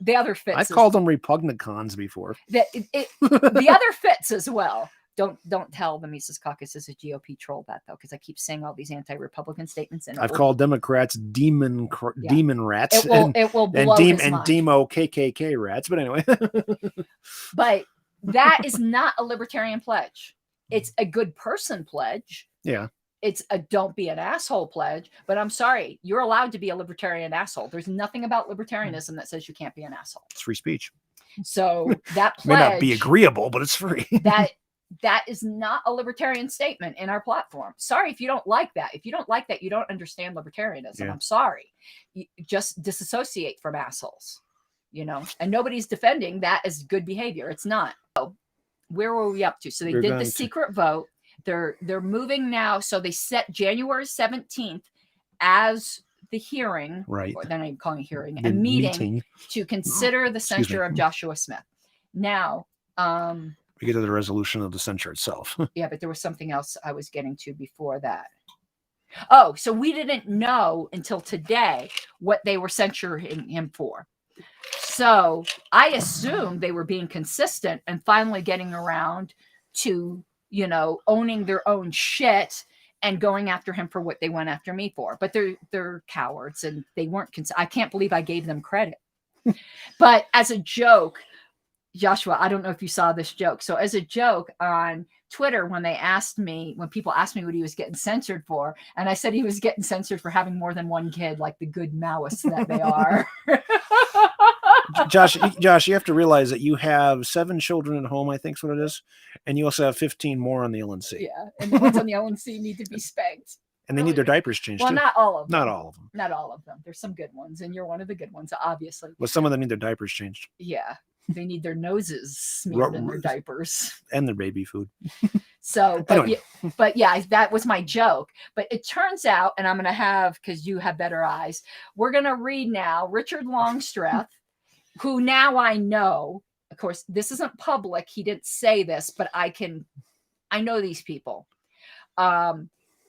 The other fits. I've called them repugnant cons before. The other fits as well. Don't tell the Mises Caucus is a GOP troll that though, because I keep saying all these anti-Republican statements. And I've called Democrats demon rats. It will blow his mind. And demo KKK rats. But anyway. But that is not a libertarian pledge. It's a good person pledge. Yeah. It's a don't be an asshole pledge, but I'm sorry, you're allowed to be a libertarian asshole. There's nothing about libertarianism that says you can't be an asshole. It's free speech. So that pledge may not be agreeable, but it's free. that is not a libertarian statement in our platform. Sorry if you don't like that. If you don't like that, you don't understand libertarianism. Yeah. I'm sorry. You just disassociate from assholes, and nobody's defending that as good behavior. It's not. So where were we up to? So they did the secret vote. They're moving now. So they set January 17th as the hearing, right? Or they're not even calling a hearing, a meeting to consider the censure of Joshua Smith. Now, we get to the resolution of the censure itself. Yeah, but there was something else I was getting to before that. Oh, so we didn't know until today what they were censuring him for. So I assumed they were being consistent and finally getting around to owning their own shit and going after him for what they went after me for. But they're cowards and they weren't. I can't believe I gave them credit. But as a joke, Joshua, I don't know if you saw this joke. So as a joke on Twitter when people asked me what he was getting censored for, and I said he was getting censored for having more than one kid, like the good Maoists that they are. Josh, you have to realize that you have 7 children at home, I think is what it is, and you also have 15 more on the LNC. Yeah, and the ones on the LNC need to be spanked. And they need their diapers changed too. Not all of them. Not all of them. Not all of them. There's some good ones, and you're one of the good ones, obviously. Well, some of them need their diapers changed. Yeah, they need their noses smeared in their diapers. And their baby food. So, but yeah, that was my joke. But it turns out, and I'm going to have, because you have better eyes, we're going to read now Richard Longstreth, who now I know, of course, this isn't public. He didn't say this, but I know these people.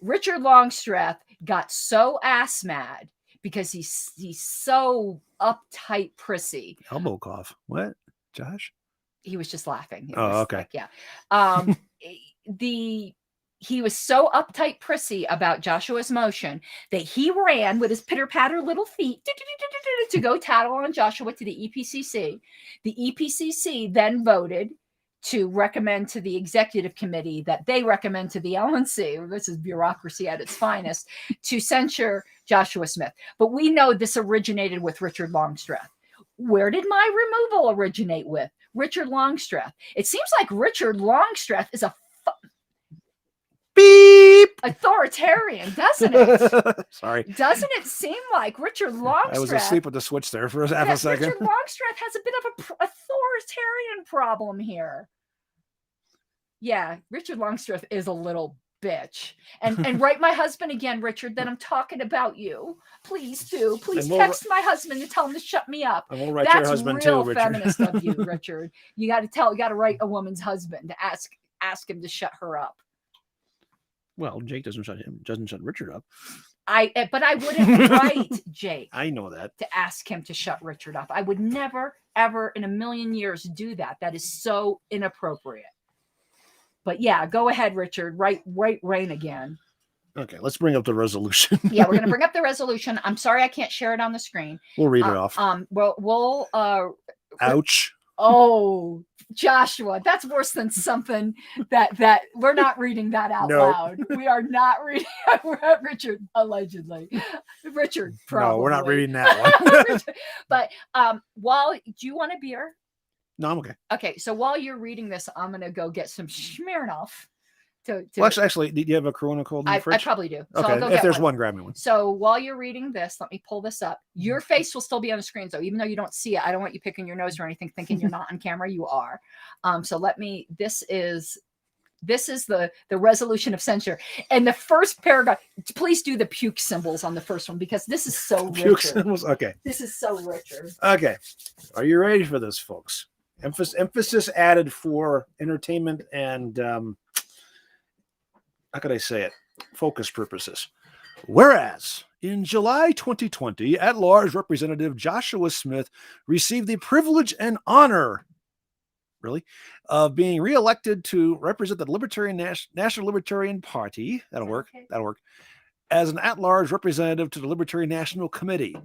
Richard Longstreth got so ass mad because he's so uptight, prissy. Elbow cough. What, Josh? He was just laughing. Okay. Like, yeah. He was so uptight, prissy about Joshua's motion that he ran with his pitter patter little feet to go tattle on Joshua to the EPCC. The EPCC then voted to recommend to the executive committee that they recommend to the LNC, this is bureaucracy at its finest, to censure Joshua Smith. But we know this originated with Richard Longstreth. Where did my removal originate with? Richard Longstreth. It seems like Richard Longstreth is a beep authoritarian, doesn't it? Sorry. Doesn't it seem like Richard Longstreth? I was asleep with the switch there for half a second. Richard Longstreth has a bit of an authoritarian problem here. Yeah, Richard Longstreth is a little bitch. And write my husband again, Richard, that I'm talking about you. Please do. Please text my husband and tell him to shut me up. And we'll write your husband too, Richard. That's real feminist of you, Richard. You got to write a woman's husband to ask him to shut her up. Well, Jake doesn't shut Richard up. But I wouldn't write Jake. I know that. To ask him to shut Richard up. I would never, ever in a million years do that. That is so inappropriate. But yeah, go ahead, Richard. Write rain again. Okay, let's bring up the resolution. Yeah, we're going to bring up the resolution. I'm sorry I can't share it on the screen. We'll read it off. We'll ouch. Oh, Joshua, that's worse than something that we're not reading that out loud. We are not reading Richard, allegedly. Richard, probably. No, we're not reading that one. But do you want a beer? No, I'm okay. Okay, so while you're reading this, I'm going to go get some Smirnoff. Well, actually, do you have a Corona Cold in the fridge? I probably do. So okay, I'll go if there's one, grab me one. So while you're reading this, let me pull this up. Your face will still be on the screen, so even though you don't see it, I don't want you picking your nose or anything, thinking you're not on camera. You are. So this is the resolution of censure. And the first paragraph, please do the puke symbols on the first one, because this is so Richard. Puke symbols? Okay. This is so Richard. Okay. Are you ready for this, folks? Emphasis added for entertainment and how could I say it? Focus purposes. Whereas in July 2020, at-large Representative Joshua Smith received the privilege and honor, of being reelected to represent the Libertarian National Libertarian Party. That'll work. As an at-large representative to the Libertarian National Committee.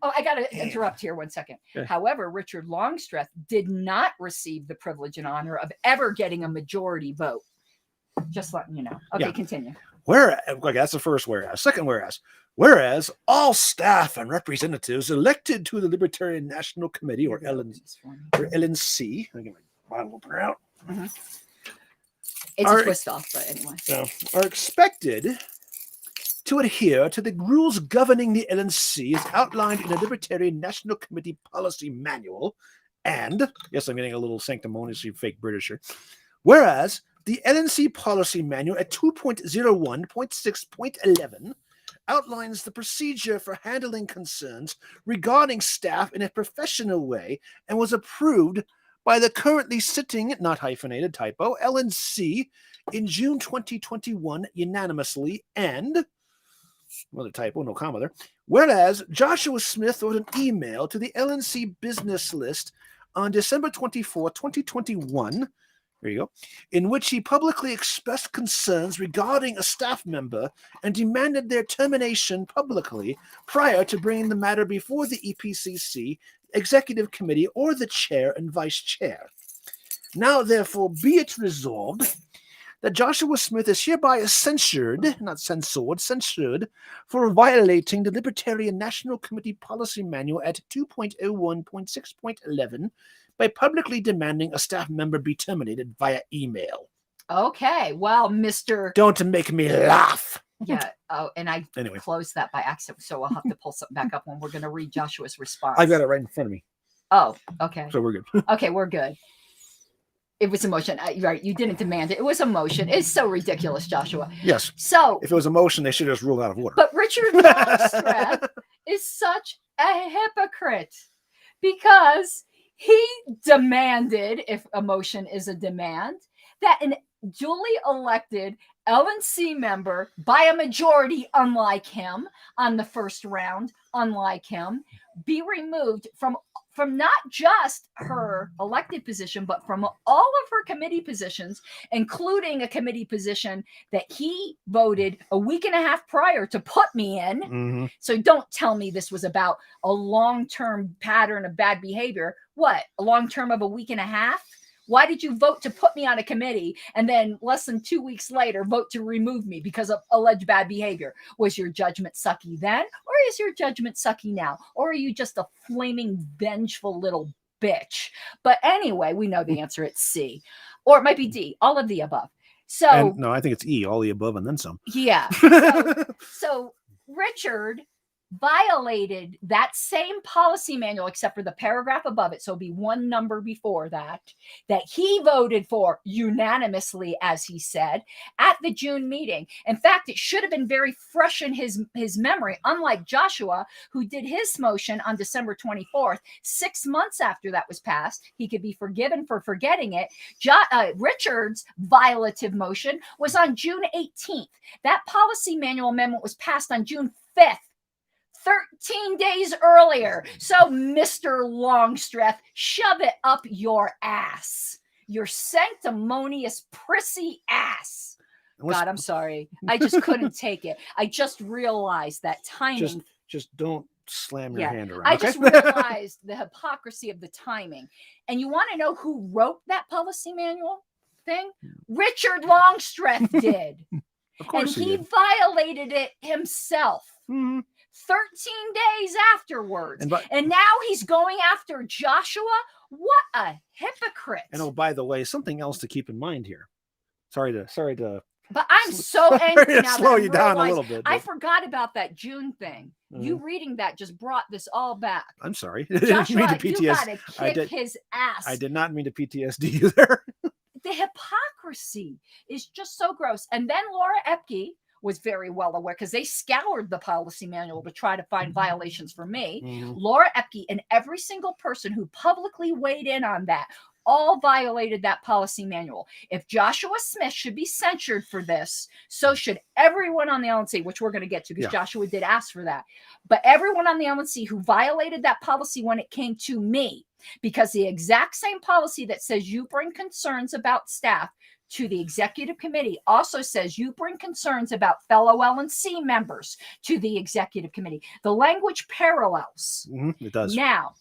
Oh, I got to interrupt here 1 second. Okay. However, Richard Longstreth did not receive the privilege and honor of ever getting a majority vote. Just letting you know. Okay, Continue. That's the first whereas. Second whereas all staff and representatives elected to the Libertarian National Committee, or LNC, I'll get my bottle opener out. Mm-hmm. It's a twist off, but anyway. Are expected to adhere to the rules governing the LNC as outlined in the Libertarian National Committee Policy Manual, and, yes, I'm getting a little sanctimoniously fake British here, whereas the LNC Policy Manual at 2.01.6.11 outlines the procedure for handling concerns regarding staff in a professional way and was approved by the currently sitting, not hyphenated typo, LNC in June 2021 unanimously, and, well, the typo, no comma there, whereas Joshua Smith wrote an email to the LNC business list on December 24, 2021, there you go, in which he publicly expressed concerns regarding a staff member and demanded their termination publicly prior to bringing the matter before the EPCC, Executive Committee, or the Chair and Vice Chair. Now, therefore, be it resolved that Joshua Smith is hereby censured, not censored, censured, for violating the Libertarian National Committee Policy Manual at 2.01.6.11 by publicly demanding a staff member be terminated via email. Okay, well, Mr. Don't make me laugh. Yeah. Oh, and I closed that by accident, so we'll have to pull something back up when we're going to read Joshua's response. I've got it right in front of me. Oh, okay. So we're good. Okay, we're good. It was a motion. Right, you didn't demand it. It was a motion. It's so ridiculous, Joshua. Yes. So if it was a motion, they should have just ruled out of order. But Richard Longstreth is such a hypocrite because he demanded, if a motion is a demand, that an duly elected LNC member by a majority, unlike him, on the first round, unlike him, be removed from not just her elected position, but from all of her committee positions, including a committee position that he voted a week and a half prior to put me in. Mm-hmm. So don't tell me this was about a long-term pattern of bad behavior. What, a long-term of a week and a half? Why did you vote to put me on a committee and then less than 2 weeks later vote to remove me because of alleged bad behavior? Was your judgment sucky then, or is your judgment sucky now? Or are you just a flaming vengeful little bitch? But anyway, we know the answer. It's C, or it might be D, all of the above. So no, I think it's E, all the above and then some. Yeah. So Richard violated that same policy manual, except for the paragraph above it. So it'll be one number before that he voted for unanimously, as he said, at the June meeting. In fact, it should have been very fresh in his memory, unlike Joshua, who did his motion on December 24th. 6 months after that was passed, he could be forgiven for forgetting it. Richard's violative motion was on June 18th. That policy manual amendment was passed on June 5th. 13 days earlier. So, Mr. Longstreth, shove it up your ass. Your sanctimonious, prissy ass. God, I'm sorry. I just couldn't take it. I just realized that timing. Just don't slam your hand around. I just realized the hypocrisy of the timing. And you want to know who wrote that policy manual thing? Richard Longstreth did. Of course and he violated it himself. Mm-hmm. 13 days afterwards. And now he's going after Joshua? What a hypocrite. And oh, by the way, something else to keep in mind here. Sorry to But I'm so angry now. Slow you down a little bit. I forgot about that June thing. Mm-hmm. You reading that just brought this all back. I'm sorry. Joshua, you gotta kick his ass. I did not mean to PTSD either. The hypocrisy is just so gross. And then Laura Epke was very well aware, because they scoured the policy manual to try to find violations for me. Mm-hmm. Laura Epke and every single person who publicly weighed in on that all violated that policy manual. If Joshua Smith should be censured for this, so should everyone on the LNC, which we're going to get to, because Joshua did ask for that. But everyone on the LNC who violated that policy when it came to me, because the exact same policy that says you bring concerns about staff to the executive committee also says you bring concerns about fellow LNC members to the executive committee. The language parallels. Mm-hmm, it does. Now,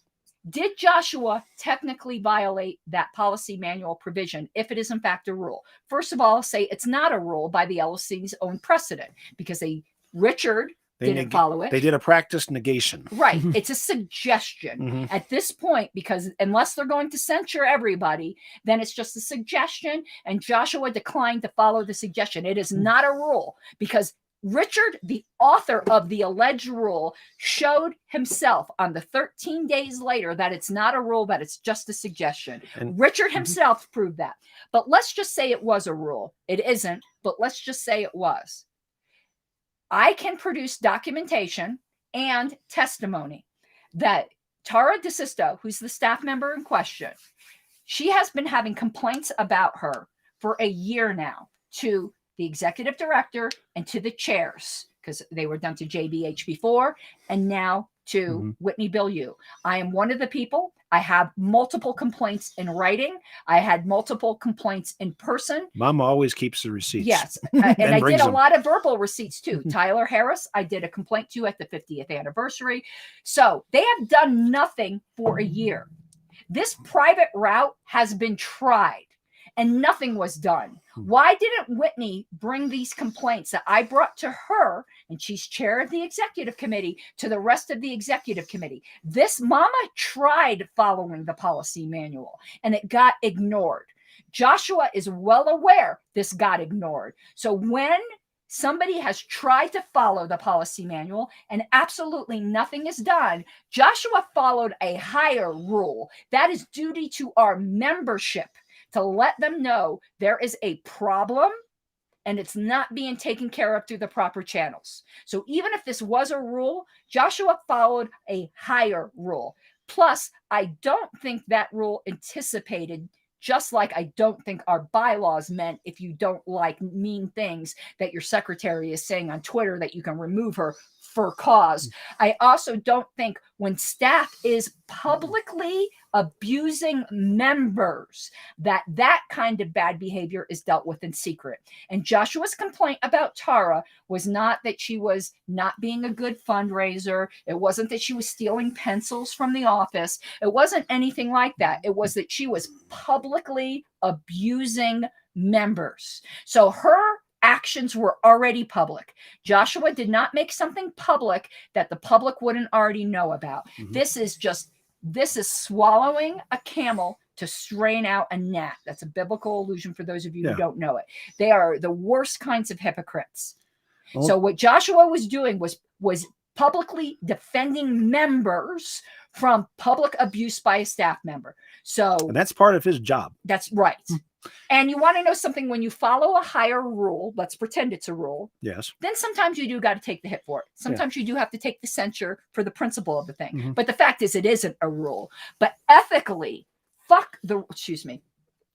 did Joshua technically violate that policy manual provision if it is in fact a rule? First of all, say it's not a rule by the LNC's own precedent, because Richard didn't follow it. They did a practice negation. Right. It's a suggestion at this point, because unless they're going to censure everybody, then it's just a suggestion. And Joshua declined to follow the suggestion. It is not a rule, because Richard, the author of the alleged rule, showed himself on the 13 days later that it's not a rule, but it's just a suggestion. And Richard himself proved that. But let's just say it was a rule. It isn't, but let's just say it was. I can produce documentation and testimony that Tara DeSisto, who's the staff member in question, she has been having complaints about her for a year now to the executive director and to the chairs, because they were done to JBH before, and now to Whitney Bilyeu. I am one of the people. I have multiple complaints in writing. I had multiple complaints in person. Mom always keeps the receipts. Yes. And I did a lot of verbal receipts too. Tyler Harris, I did a complaint to at the 50th anniversary. So they have done nothing for a year. This private route has been tried. and nothing was done. Why didn't Whitney bring these complaints that I brought to her, and she's chair of the executive committee, to the rest of the executive committee? This mama tried following the policy manual and it got ignored. Joshua is well aware this got ignored. So when somebody has tried to follow the policy manual and absolutely nothing is done, Joshua followed a higher rule. That is duty to our membership, to let them know there is a problem and it's not being taken care of through the proper channels. So even if this was a rule, Joshua followed a higher rule. Plus, I don't think that rule anticipated, just like I don't think our bylaws meant if you don't like mean things that your secretary is saying on Twitter that you can remove her for cause. I also don't think when staff is publicly abusing members that kind of bad behavior is dealt with in secret. And Joshua's complaint about Tara was not that she was not being a good fundraiser. It wasn't that she was stealing pencils from the office. It wasn't anything like that. It was that she was publicly abusing members. So her actions were already public. Joshua did not make something public that the public wouldn't already know about. This is swallowing a camel to strain out a gnat. That's a biblical allusion for those of you who don't know it. They are the worst kinds of hypocrites. So what Joshua was doing was publicly defending members from public abuse by a staff member. And that's part of his job. That's right. And you want to know something, when you follow a higher rule, let's pretend it's a rule. Yes. Then sometimes you do got to take the hit for it. Sometimes you do have to take the censure for the principle of the thing. But the fact is, it isn't a rule. But ethically,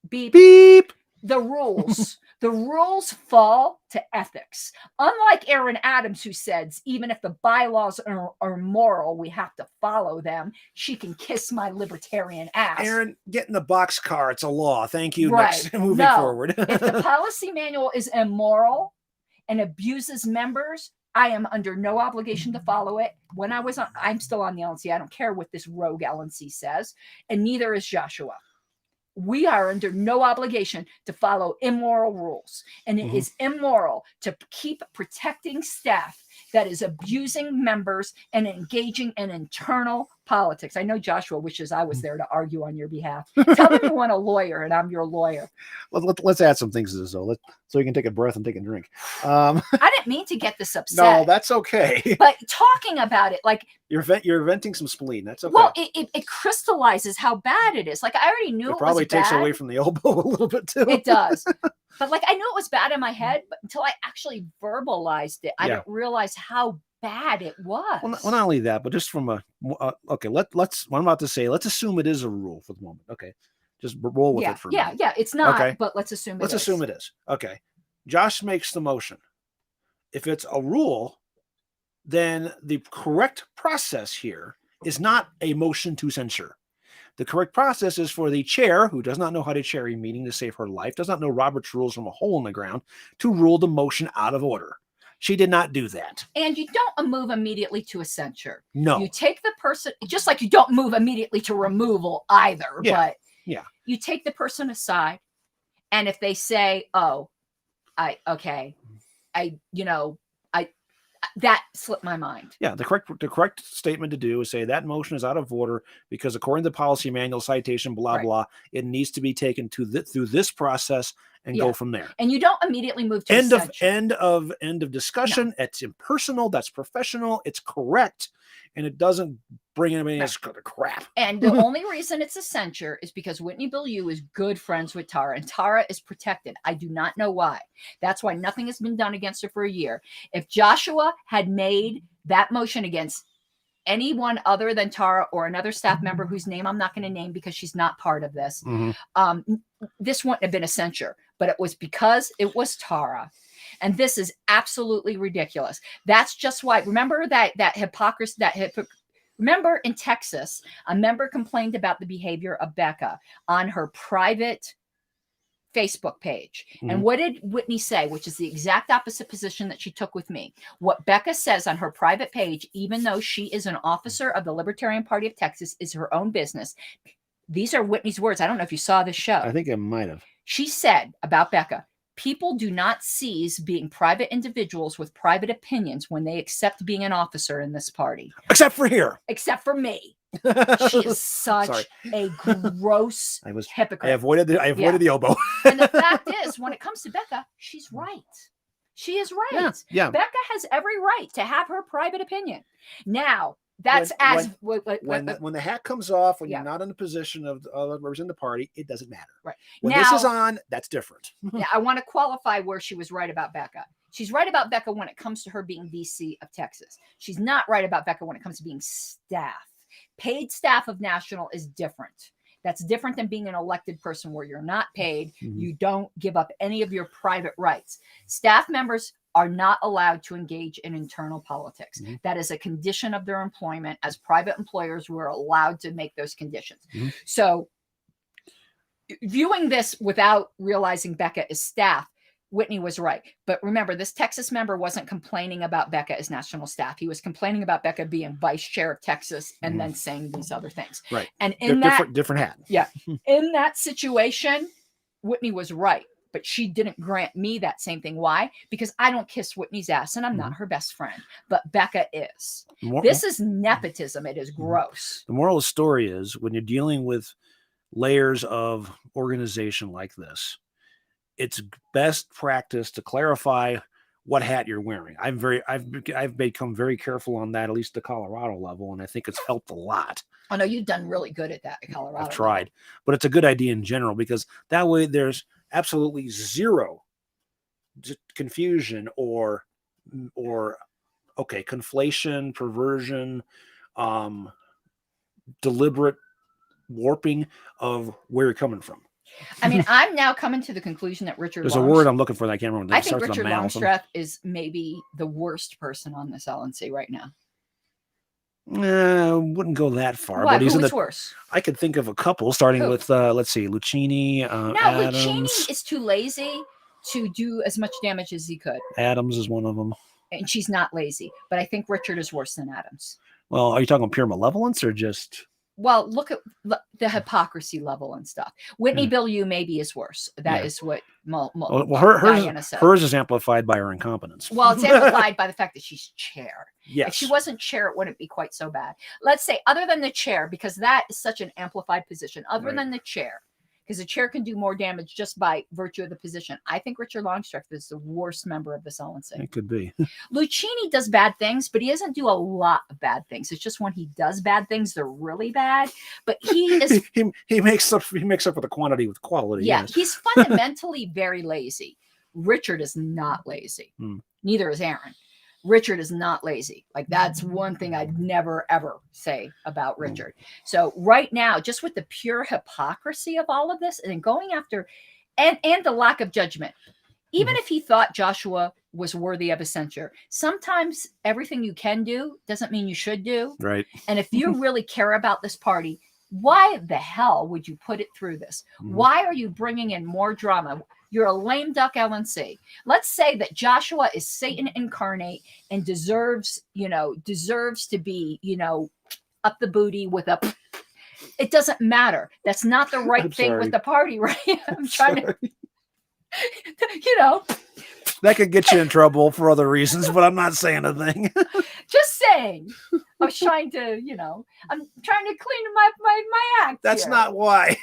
beep. The rules. The rules fall to ethics. Unlike Aaron Adams, who says, even if the bylaws are moral, we have to follow them. She can kiss my libertarian ass. Aaron, get in the boxcar. It's a law. Thank you. Right. Next, moving forward. If the policy manual is immoral and abuses members, I am under no obligation to follow it. I'm still on the LNC. I don't care what this rogue LNC says. And neither is Joshua. We are under no obligation to follow immoral rules. And it is immoral to keep protecting staff that is abusing members and engaging in internal politics. I know Joshua wishes I was there to argue on your behalf. Tell him you want a lawyer and I'm your lawyer. Let's add some things to this, though, so you can take a breath and take a drink. I didn't mean to get this upset. No, that's okay. But talking about it, like you're venting some spleen. That's okay. Well, it crystallizes how bad it is. Like I already knew it probably was bad. takes away from the elbow a little bit too. It does. But like I knew it was bad in my head, but until I actually verbalized it, I didn't realize how bad it was. Well, not only that, but just from okay, let's what I'm about to say, let's assume it is a rule for the moment. Okay. Just roll with it for a minute. Yeah, it's not, but let's assume Let's assume it is. Okay. Josh makes the motion. If it's a rule, then the correct process here is not a motion to censure. The correct process is for the chair, who does not know how to chair a meeting to save her life, does not know Robert's rules from a hole in the ground, to rule the motion out of order. She did not do that. And you don't move immediately to a censure. No. You take the person, just like you don't move immediately to removal either, but you take the person aside, and if they say, that slipped my mind. Yeah, the correct statement to do is say that motion is out of order because according to the policy manual citation, blah, blah, it needs to be taken through this process and go from there. And you don't immediately move to end of discussion. No. It's impersonal. That's professional. It's correct. And it doesn't bring anybody else to crap. And the only reason it's a censure is because Whitney Bilyeu is good friends with Tara, and Tara is protected. I do not know why. That's why nothing has been done against her for a year. If Joshua had made that motion against anyone other than Tara or another staff member whose name I'm not going to name because she's not part of this, this wouldn't have been a censure. But it was because it was Tara. And this is absolutely ridiculous. That's just why. Remember that hypocrisy, remember in Texas, a member complained about the behavior of Becca on her private Facebook page. And what did Whitney say, which is the exact opposite position that she took with me? What Becca says on her private page, even though she is an officer of the Libertarian Party of Texas, is her own business. These are Whitney's words. I don't know if you saw this show. I think I might have. She said about Becca, people do not cease being private individuals with private opinions when they accept being an officer in this party. Except for here. Except for me. She is such a gross hypocrite. I avoided the elbow. And the fact is, when it comes to Becca, she's right. She is right. Yeah. Becca has every right to have her private opinion. Now, when the hat comes off, when you're not in the position of representing the party, it doesn't matter. Right. When this is on, that's different. Yeah, I want to qualify where she was right about Becca. She's right about Becca when it comes to her being VC of Texas. She's not right about Becca when it comes to being staff. Paid staff of National is different. That's different than being an elected person where you're not paid. You don't give up any of your private rights. Staff members are not allowed to engage in internal politics. That is a condition of their employment. As private employers, we're allowed to make those conditions. So viewing this without realizing Becca is staff, Whitney was right. But remember, this Texas member wasn't complaining about Becca as national staff. He was complaining about Becca being vice chair of Texas and then saying these other things. Right. And in different hat. Yeah. In that situation, Whitney was right. But she didn't grant me that same thing. Why? Because I don't kiss Whitney's ass and I'm not her best friend. But Becca is. This is nepotism. It is gross. The moral of the story is when you're dealing with layers of organization like this, it's best practice to clarify what hat you're wearing. I've become very careful on that, at least the Colorado level, and I think it's helped a lot. I know you've done really good at that at Colorado. I've tried, but it's a good idea in general because that way there's absolutely zero confusion or conflation, perversion, deliberate warping of where you're coming from. I mean, I'm now coming to the conclusion that Richard. There's a word I'm looking for that I can't remember. I think Richard Longstreth is maybe the worst person on this LNC right now. Wouldn't go that far. Why? But he's Who's worse? I could think of a couple, starting with let's see, Lucchini. Adams. Lucchini is too lazy to do as much damage as he could. Adams is one of them, and she's not lazy. But I think Richard is worse than Adams. Well, are you talking pure malevolence or just? Well, look at the hypocrisy level and stuff. Whitney Bilyeu maybe is worse. That is what hers is amplified by her incompetence. Well, it's amplified by the fact that she's chair. Yes. If she wasn't chair, it wouldn't be quite so bad. Let's say other than the chair, because that is such an amplified position, other than the chair, because the chair can do more damage just by virtue of the position. I think Richard Longstreth is the worst member of this LNC. It could be. Lucchini does bad things, but he doesn't do a lot of bad things. It's just when he does bad things, they're really bad. But he is he makes up for the quantity with quality. Yeah, yes. He's fundamentally very lazy. Richard is not lazy. Neither is Aaron. Richard is not lazy. Like that's one thing I'd never, ever say about Richard. So right now, just with the pure hypocrisy of all of this and going after, and the lack of judgment, even if he thought Joshua was worthy of a censure, sometimes everything you can do doesn't mean you should do. Right. And if you really care about this party, why the hell would you put it through this? Why are you bringing in more drama? You're a lame duck LNC. Let's say that Joshua is Satan incarnate and deserves to be, up the booty with a. It doesn't matter. That's not the right thing with the party, right? I'm trying to, That could get you in trouble for other reasons, but I'm not saying a thing. Just saying. I was trying to, I'm trying to clean my act. That's here. Not why.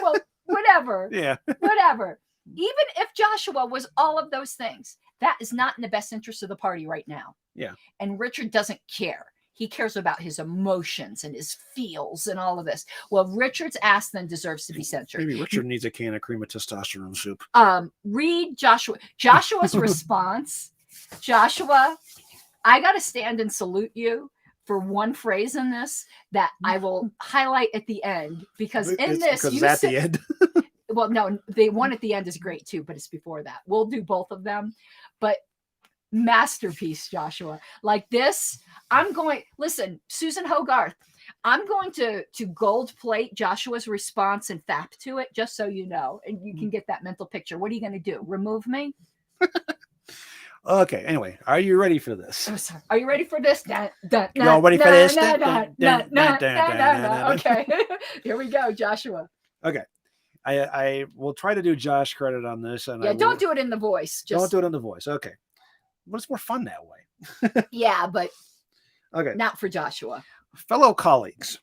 Well, whatever. Yeah. Whatever. Even if Joshua was all of those things, that is not in the best interest of the party right now. Yeah. And Richard doesn't care. He cares about his emotions and his feels and all of this. Well, Richard's ass then deserves to be censured. Maybe Richard needs a can of cream of testosterone soup. Read Joshua's response. Joshua, I got to stand and salute you for one phrase in this that I will highlight at the end because at the end. Well, no, the one at the end is great too, but it's before that. We'll do both of them. But masterpiece, Joshua. Like this, listen, Susan Hogarth, I'm going to gold plate Joshua's response and fap to it, just so you know, and you can get that mental picture. What are you going to do? Remove me? Okay, anyway, are you ready for this? Oh, sorry. Are you ready for this? You all ready for this? Okay, here we go, Joshua. Okay. I will try to do Josh credit on this. And don't do it in the voice. Don't do it in the voice. Okay. But it's more fun that way. Yeah, but okay. Not for Joshua. Fellow colleagues.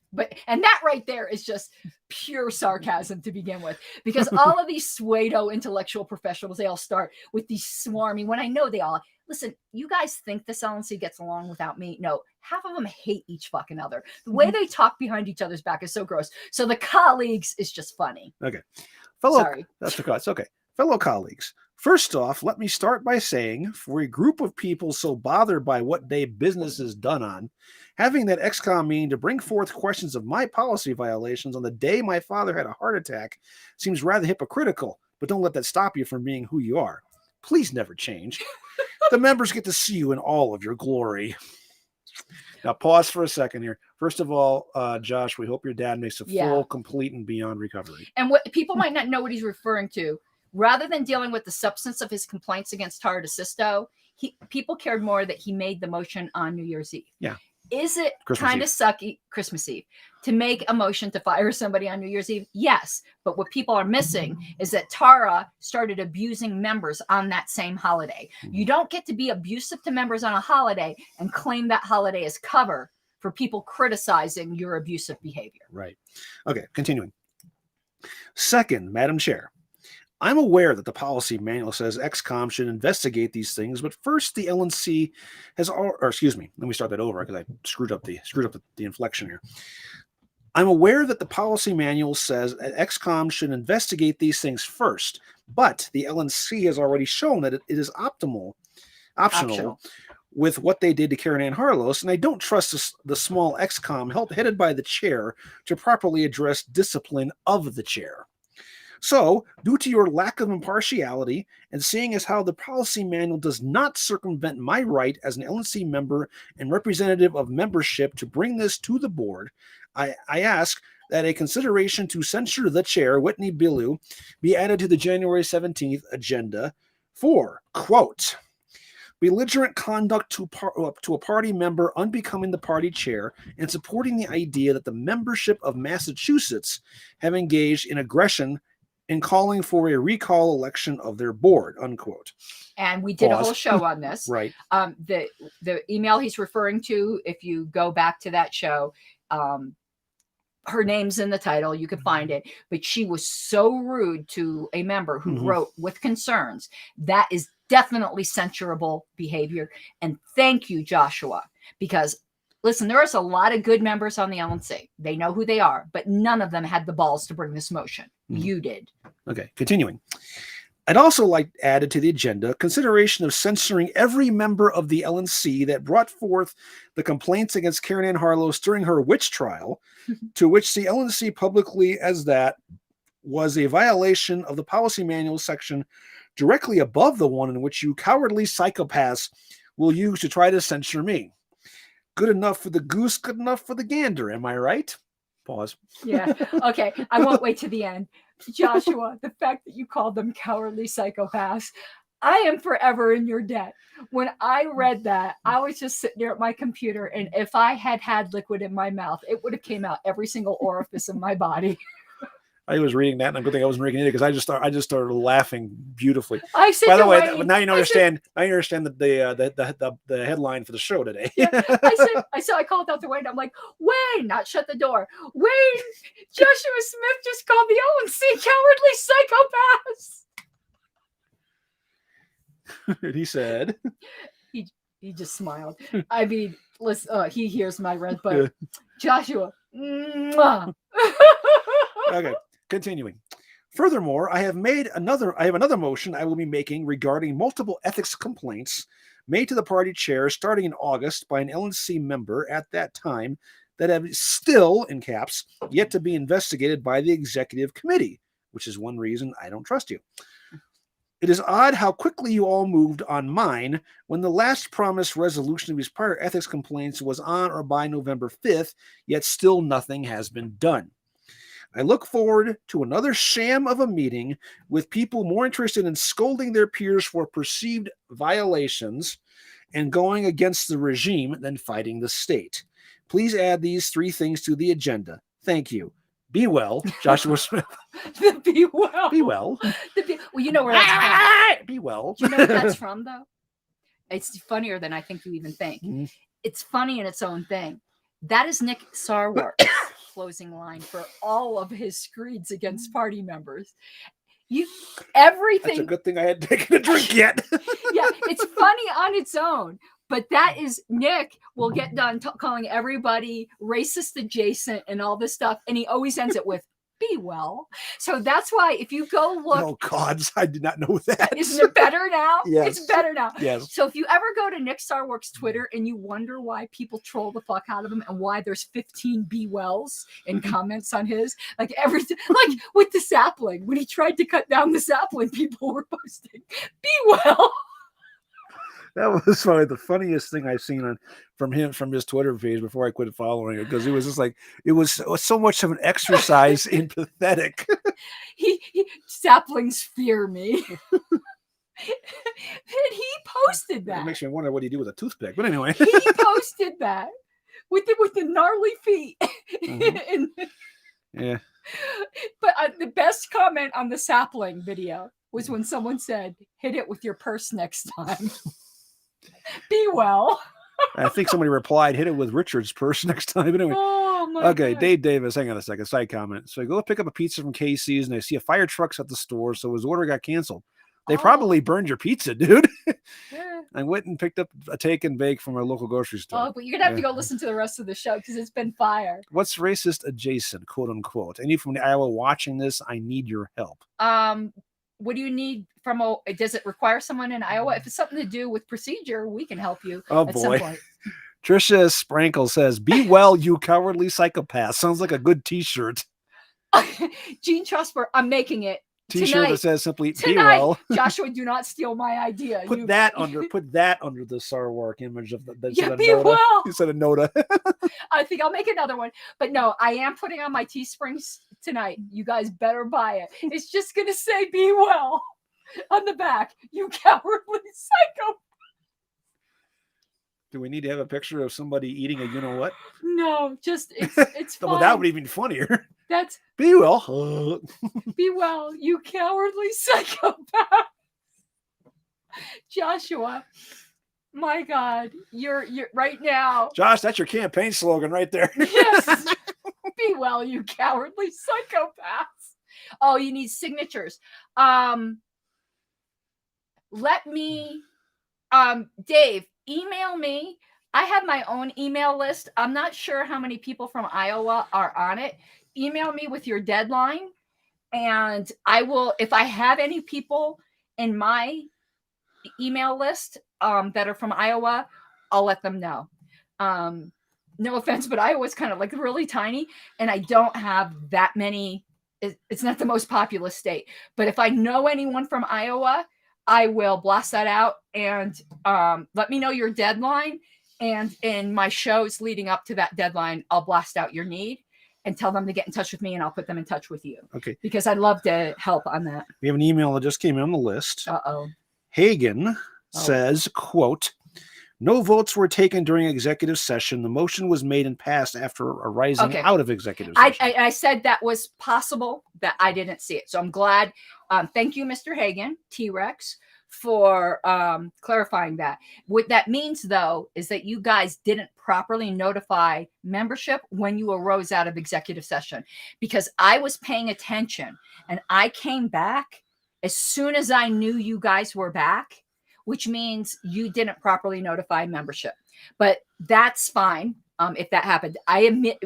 And that right there is just pure sarcasm to begin with, because all of these pseudo intellectual professionals, they all start with these swarmy, when I know they all, listen, you guys think this LNC gets along without me? No, half of them hate each fucking other. The way they talk behind each other's back is so gross. So the colleagues is just funny. Okay. Sorry. It's okay. Fellow colleagues. First off, let me start by saying, for a group of people so bothered by what day business is done on, having that XCOM meeting to bring forth questions of my policy violations on the day my father had a heart attack seems rather hypocritical, but don't let that stop you from being who you are. Please never change. The members get to see you in all of your glory. Now, pause for a second here. First of all, Josh, we hope your dad makes a full, complete, and beyond recovery. And what people might not know what he's referring to, rather than dealing with the substance of his complaints against Tara DeSisto, people cared more that he made the motion on New Year's Eve. Yeah. Is it kind of sucky, Christmas Eve, to make a motion to fire somebody on New Year's Eve? Yes. But what people are missing is that Tara started abusing members on that same holiday. You don't get to be abusive to members on a holiday and claim that holiday as cover for people criticizing your abusive behavior. Right. Okay, continuing. Second, Madam Chair, I'm aware that the policy manual says XCOM should investigate these things, but first the LNC has excuse me, let me start that over because I screwed up the inflection here. I'm aware that the policy manual says that XCOM should investigate these things first, but the LNC has already shown that it is optional with what they did to Karen Ann Harlos, and I don't trust the small XCOM headed by the chair to properly address discipline of the chair. So, due to your lack of impartiality, and seeing as how the policy manual does not circumvent my right as an LNC member and representative of membership to bring this to the board, I ask that a consideration to censure the chair, Whitney Billu, be added to the January 17th agenda for, quote, belligerent conduct to a party member unbecoming the party chair and supporting the idea that the membership of Massachusetts have engaged in aggression in calling for a recall election of their board, unquote. And we did a whole show on this. Right. The email he's referring to, if you go back to that show, her name's in the title, you can find it, but she was so rude to a member who wrote with concerns. That is definitely censurable behavior. And thank you, Joshua, because listen, there's a lot of good members on the LNC. They know who they are, but none of them had the balls to bring this motion. You did. Okay, continuing. I'd also like added to the agenda consideration of censoring every member of the LNC that brought forth the complaints against Karen Ann Harlos during her witch trial, to which the LNC publicly as that was a violation of the policy manual section directly above the one in which you cowardly psychopaths will use to try to censure me. Good enough for the goose, good enough for the gander. Am I right? Pause. Yeah. Okay. I won't wait to the end. Joshua, the fact that you called them cowardly psychopaths, I am forever in your debt. When I read that, I was just sitting there at my computer, and if I had liquid in my mouth, it would have came out every single orifice of my body. I was reading that, and I'm good thing I wasn't reading it because I just started laughing beautifully. I said, by the way, now you understand. Now you understand the headline for the show today. Yeah, I called out to Wayne. I'm like, Wayne, not shut the door. Wayne, Joshua Smith just called the LNC cowardly psychopaths. And he said, he just smiled. I mean, listen, he hears my red button. Joshua. Okay. Continuing. Furthermore, I have another motion I will be making regarding multiple ethics complaints made to the party chair starting in August by an LNC member at that time that have still, in caps, yet to be investigated by the executive committee, which is one reason I don't trust you. It is odd how quickly you all moved on mine when the last promised resolution of these prior ethics complaints was on or by November 5th, yet still nothing has been done. I look forward to another sham of a meeting with people more interested in scolding their peers for perceived violations and going against the regime than fighting the state. Please add these 3 things to the agenda. Thank you. Be well, Joshua Smith. Be well. Be well. Well, you know where that's from. Be well. Do you know where that's from, though? It's funnier than I think you even think. Mm-hmm. It's funny in its own thing. That is Nick Sarwark's closing line for all of his screeds against party members. Everything. That's a good thing I hadn't taken a drink yet. Yeah, it's funny on its own, but that is Nick will get done calling everybody racist adjacent and all this stuff, and he always ends it with "be well." So that's why if you go look, oh gods, I did not know that. Isn't it better now? Yes, it's better now. Yes. So if you ever go to Nick Sarwark's Twitter and you wonder why people troll the fuck out of him and why there's 15 be wells in comments on his, like with the sapling, when he tried to cut down the sapling, people were posting "be well." That was probably the funniest thing I've seen from his Twitter page before I quit following it, because it was just like it was so much of an exercise in pathetic. He saplings fear me. And he posted that. It makes me wonder what he did with a toothpick. But anyway, he posted that with the gnarly feet. Mm-hmm. Yeah. But the best comment on the sapling video was when someone said, "Hit it with your purse next time." Be well. I think somebody replied, "Hit it with Richard's purse next time." Anyway. Oh my Okay, God. Dave Davis, hang on a second, side comment. So I go pick up a pizza from KC's and I see a fire truck's at the store, so his order got canceled. They probably burned your pizza, dude. Yeah. I went and picked up a take and bake from our local grocery store. Oh, but you're gonna have to go listen to the rest of the show because it's been fire. What's racist adjacent, quote unquote? Any from Iowa watching this, I need your help. What do you need from does it require someone in Iowa? If it's something to do with procedure, we can help you at some point. Trisha Sprankle says, "Be well, you cowardly psychopath." Sounds like a good t-shirt. Gene Trusper, I'm making it. T-shirt tonight, that says simply "Be well." Joshua, do not steal my idea. Put that under the Sarwark image of the be well. Instead of Noda. I think I'll make another one. But no, I am putting on my Teesprings tonight. You guys better buy it. It's just gonna say "be well" on the back. You cowardly psycho. Do we need to have a picture of somebody eating a you know what? No, just it's fine. Well, that would be even funnier. That's "Be well." Be well, you cowardly psychopath. Joshua, my God, you're right now. Josh, that's your campaign slogan right there. Yes. Be well, you cowardly psychopaths. Oh, you need signatures. Let me, Dave, email me. I have my own email list. I'm not sure how many people from Iowa are on it. Email me with your deadline, and I will, if I have any people in my email list that are from Iowa, I'll let them know. No offense, but Iowa's kind of like really tiny, and I don't have that many. It's not the most populous state, but if I know anyone from Iowa, I will blast that out and let me know your deadline. And in my shows leading up to that deadline, I'll blast out your need and tell them to get in touch with me, and I'll put them in touch with you. Okay. Because I'd love to help on that. We have an email that just came in on the list. Uh-oh. Hagen says, quote, "No votes were taken during executive session. The motion was made and passed after arising out of executive session." I said that was possible, that I didn't see it. So I'm glad. Thank you, Mr. Hagen, T-Rex, for clarifying that. What that means, though, is that you guys didn't properly notify membership when you arose out of executive session, because I was paying attention and I came back as soon as I knew you guys were back, which means you didn't properly notify membership. But that's fine if that happened. I admit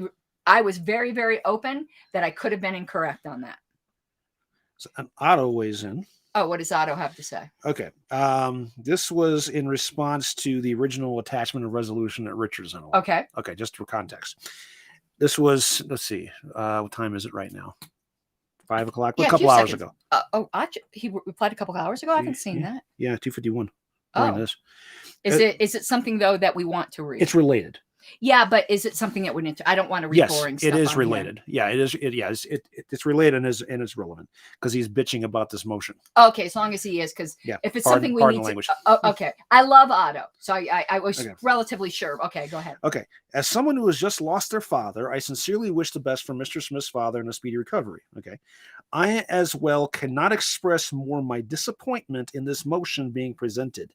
I was very, very open that I could have been incorrect on that. So Otto weighs in. Oh, what does Otto have to say? Okay. This was in response to the original attachment of resolution that Richard sent over. Okay. Okay, just for context. This was, let's see, what time is it right now? 5 o'clock? Yeah, a couple hours ago. He replied a couple hours ago? I haven't seen that. Yeah, 2:51. Oh. This. Is it something, though, that we want to read? It's related. Yeah, but is it something that would I don't want to read boring stuff. It is on related. Him. Yeah, it is. It's related and it's relevant because he's bitching about this motion. Okay, as long as he is, because if it's something we need to. Okay, I love Otto, so I was relatively sure. Okay, go ahead. Okay, as someone who has just lost their father, I sincerely wish the best for Mr. Smith's father and a speedy recovery. Okay, I as well cannot express more my disappointment in this motion being presented.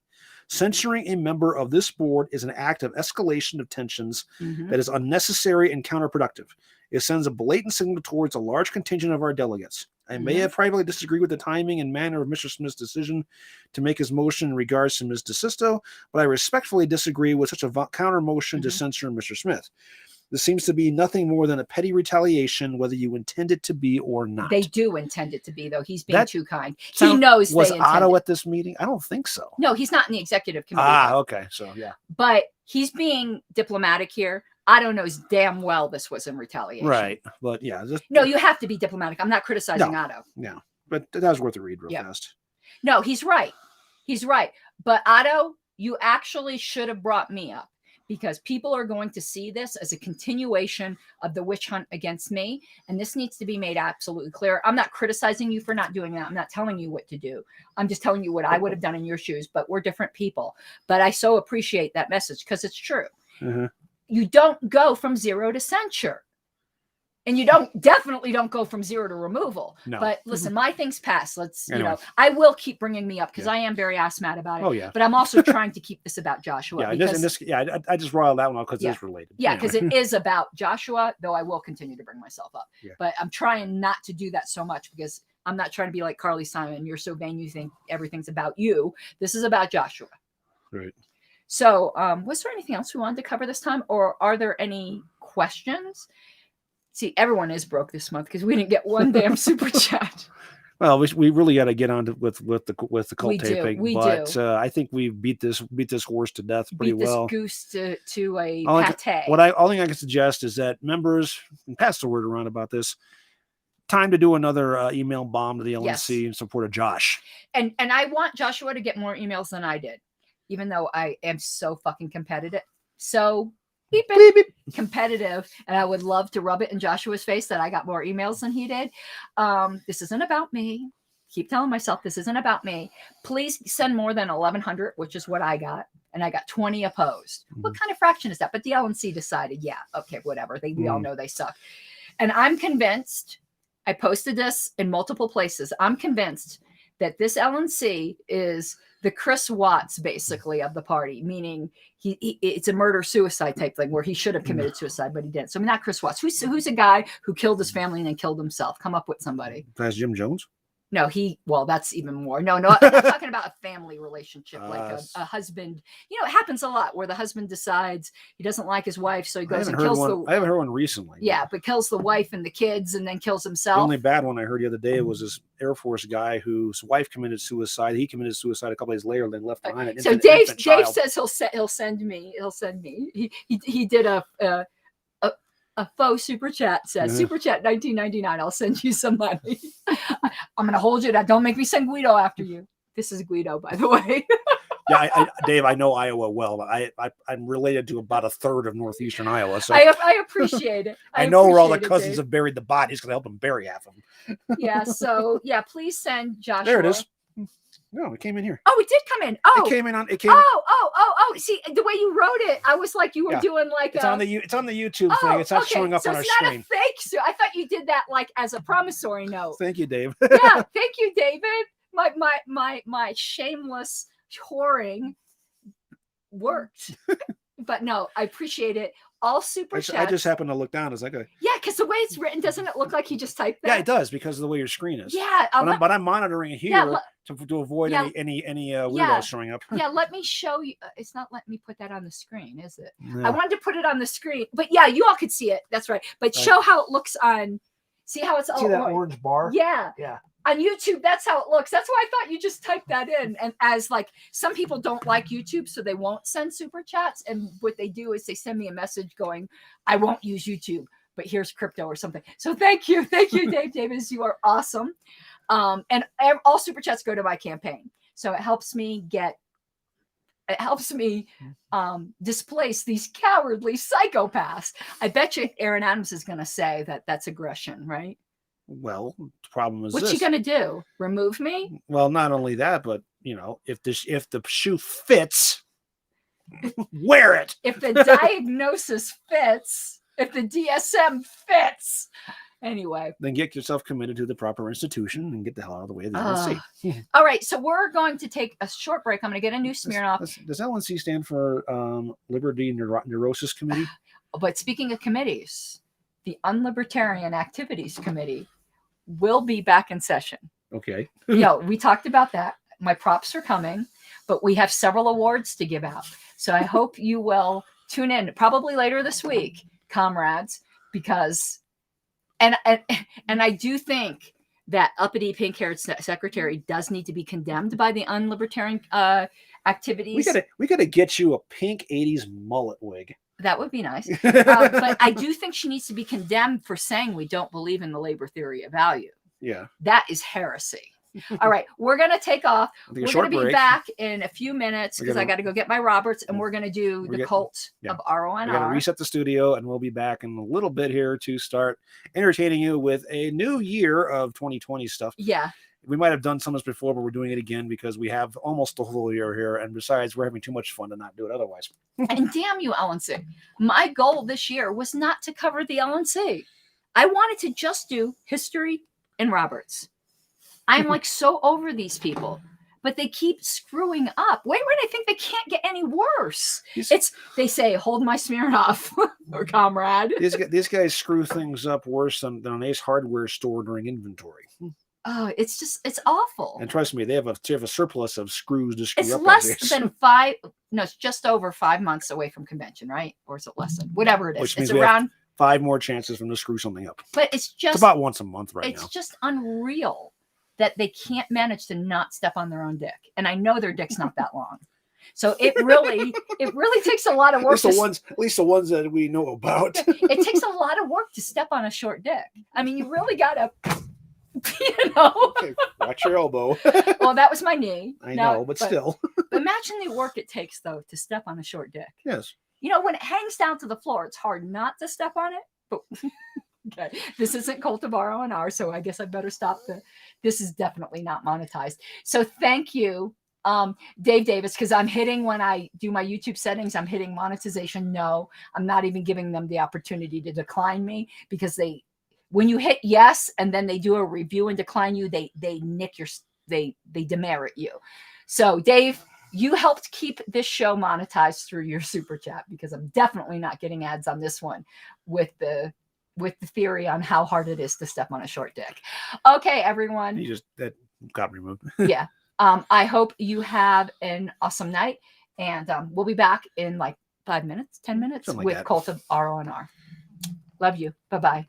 Censuring a member of this board is an act of escalation of tensions that is unnecessary and counterproductive. It sends a blatant signal towards a large contingent of our delegates. I may have privately disagreed with the timing and manner of Mr. Smith's decision to make his motion in regards to Ms. DeSisto, but I respectfully disagree with such a counter motion to censure Mr. Smith. This seems to be nothing more than a petty retaliation, whether you intend it to be or not. They do intend it to be, though. He's being too kind. He knows was Otto at this meeting? I don't think so. No, he's not in the executive committee. Okay. So, yeah. But he's being diplomatic here. Otto knows damn well this was in retaliation. Right. But, yeah. No, you have to be diplomatic. I'm not criticizing Otto. Yeah. But that was worth a read real fast. No, he's right. He's right. But, Otto, you actually should have brought me up. Because people are going to see this as a continuation of the witch hunt against me. And this needs to be made absolutely clear. I'm not criticizing you for not doing that. I'm not telling you what to do. I'm just telling you what I would have done in your shoes. But we're different people. But I so appreciate that message because it's true. You don't go from zero to censure. And you definitely don't go from zero to removal. No. But listen, my thing's passed. I will keep bringing me up because I am very ass-mad about it. Oh, yeah. But I'm also trying to keep this about Joshua. I just riled that one out because it's related. Yeah, because it is about Joshua, though I will continue to bring myself up. Yeah. But I'm trying not to do that so much because I'm not trying to be like Carly Simon. You're so vain you think everything's about you. This is about Joshua. Right. So was there anything else we wanted to cover this time? Or are there any questions? See, everyone is broke this month because we didn't get one damn super chat. Well, we really got to get on with the cult taping. We do. I think we beat this horse to death pretty well. Goose to a pate. All thing I can suggest is that members, and pass the word around about this, time to do another email bomb to the LNC in support of Josh. And I want Joshua to get more emails than I did, even though I am so fucking competitive. So beep, competitive, and I would love to rub it in Joshua's face that I got more emails than he did. This isn't about me. Keep telling myself this isn't about me. Please send more than 1,100, which is what I got, and I got 20 opposed. What kind of fraction is that? But the LNC decided, okay, whatever. We all know they suck, and I'm convinced. I posted this in multiple places. I'm convinced that this LNC is the Chris Watts, basically, of the party, meaning it's a murder-suicide type thing where he should have committed suicide, but he didn't. So, not Chris Watts. Who's a guy who killed his family and then killed himself? Come up with somebody. That's Jim Jones? No, that's even more. No, I'm talking about a family relationship, like a husband. It happens a lot where the husband decides he doesn't like his wife, so he goes and kills I haven't heard one recently. Yeah, but kills the wife and the kids and then kills himself. The only bad one I heard the other day was this Air Force guy whose wife committed suicide. He committed suicide a couple days later and then left behind it. So Dave says he'll send me. He did a faux super chat says super chat $19.99. I'll send you some money. I'm gonna hold you. Don't make me send Guido after you. This is Guido, by the way. Yeah, Dave, I know Iowa well, but I'm related to about a third of northeastern Iowa. So I appreciate it. I know where all the cousins have buried the bodies because I help them bury half of them. Yeah. So please send Joshua. There it is. No, it came in here. Oh, it did come in. Oh, it came in on. Oh! See, the way you wrote it, I was like, you were doing like it's on the YouTube thing. It's not showing up on our screen. It's not a fake. So I thought you did that like as a promissory note. Thank you, Dave. Yeah, thank you, David. My shameless whoring worked, but no, I appreciate it. All super chats. I just happened to look down. It's like because the way it's written, doesn't it look like he just typed that? Yeah, it does because of the way your screen is. Yeah, but I'm monitoring it here to avoid any weirdos showing up. Yeah, let me show you. It's not letting me put that on the screen, is it? No. I wanted to put it on the screen, but you all could see it. That's right. But show how it looks on. See how it's all that orange bar? Yeah. Yeah. On YouTube, that's how it looks. That's why I thought you just typed that in. And as like some people don't like YouTube, so they won't send super chats. And what they do is they send me a message going, I won't use YouTube, but here's crypto or something. So thank you, Dave Davis. You are awesome. And all super chats go to my campaign. So it helps me get It helps me displace these cowardly psychopaths. I bet you Aaron Adams is going to say that that's aggression, right? Well, the problem is what's this. He going to do? Remove me? Well, not only that, but you know, if the shoe fits, wear it. If the diagnosis fits, if the DSM fits. Anyway, then get yourself committed to the proper institution and get the hell out of the way of the LNC. All right, so we're going to take a short break. I'm going to get a new Smirnoff. Does LNC stand for Liberty Neurosis Committee? But speaking of committees, the Unlibertarian Activities Committee will be back in session. Okay. We talked about that. My props are coming, but we have several awards to give out. So I hope you will tune in probably later this week, comrades, because and I do think that uppity pink-haired secretary does need to be condemned by the unlibertarian activities. We gotta get you a pink 80s mullet wig. That would be nice. But I do think she needs to be condemned for saying we don't believe in the labor theory of value. Yeah. That is heresy. All right, we're going to take off. We're going to be back in a few minutes because I got to go get my Roberts, and we're going to do the cult of RONR. We're going to reset the studio, and we'll be back in a little bit here to start entertaining you with a new year of 2020 stuff. Yeah. We might have done some of this before, but we're doing it again because we have almost the whole year here. And besides, we're having too much fun to not do it otherwise. And damn you, LNC. My goal this year was not to cover the LNC. I wanted to just do history and Roberts. I'm like so over these people, but they keep screwing up. Wait, I think they can't get any worse. They say, hold my Smirnoff, or comrade. These guys screw things up worse than an Ace Hardware store during inventory. Oh, it's awful. And trust me, they have a surplus of screws to screw it's up. Less than 5. No, it's just over 5 months away from convention, right? Or is it less than whatever it is? Which means it's around 5 more chances for them to screw something up. But it's about once a month now. It's just unreal that they can't manage to not step on their own dick. And I know their dick's not that long. So it really takes a lot of work. At least the ones that we know about. It takes a lot of work to step on a short dick. I mean, you really gotta, Okay, watch your elbow. Well, that was my knee. I know, but still. Imagine the work it takes, though, to step on a short dick. Yes. When it hangs down to the floor, it's hard not to step on it. But okay, this isn't Cult of RONR, so I guess I better stop. This is definitely not monetized. So thank you, Dave Davis, because I'm hitting, when I do my YouTube settings, I'm hitting monetization. No, I'm not even giving them the opportunity to decline me, because when you hit yes and then they do a review and decline you, they demerit you. So Dave, you helped keep this show monetized through your super chat, because I'm definitely not getting ads on this one with the theory on how hard it is to step on a short dick. Okay, everyone. That got removed. Yeah. I hope you have an awesome night, and we'll be back in like 5 minutes, 10 minutes with Cult of RONR. Love you. Bye-bye.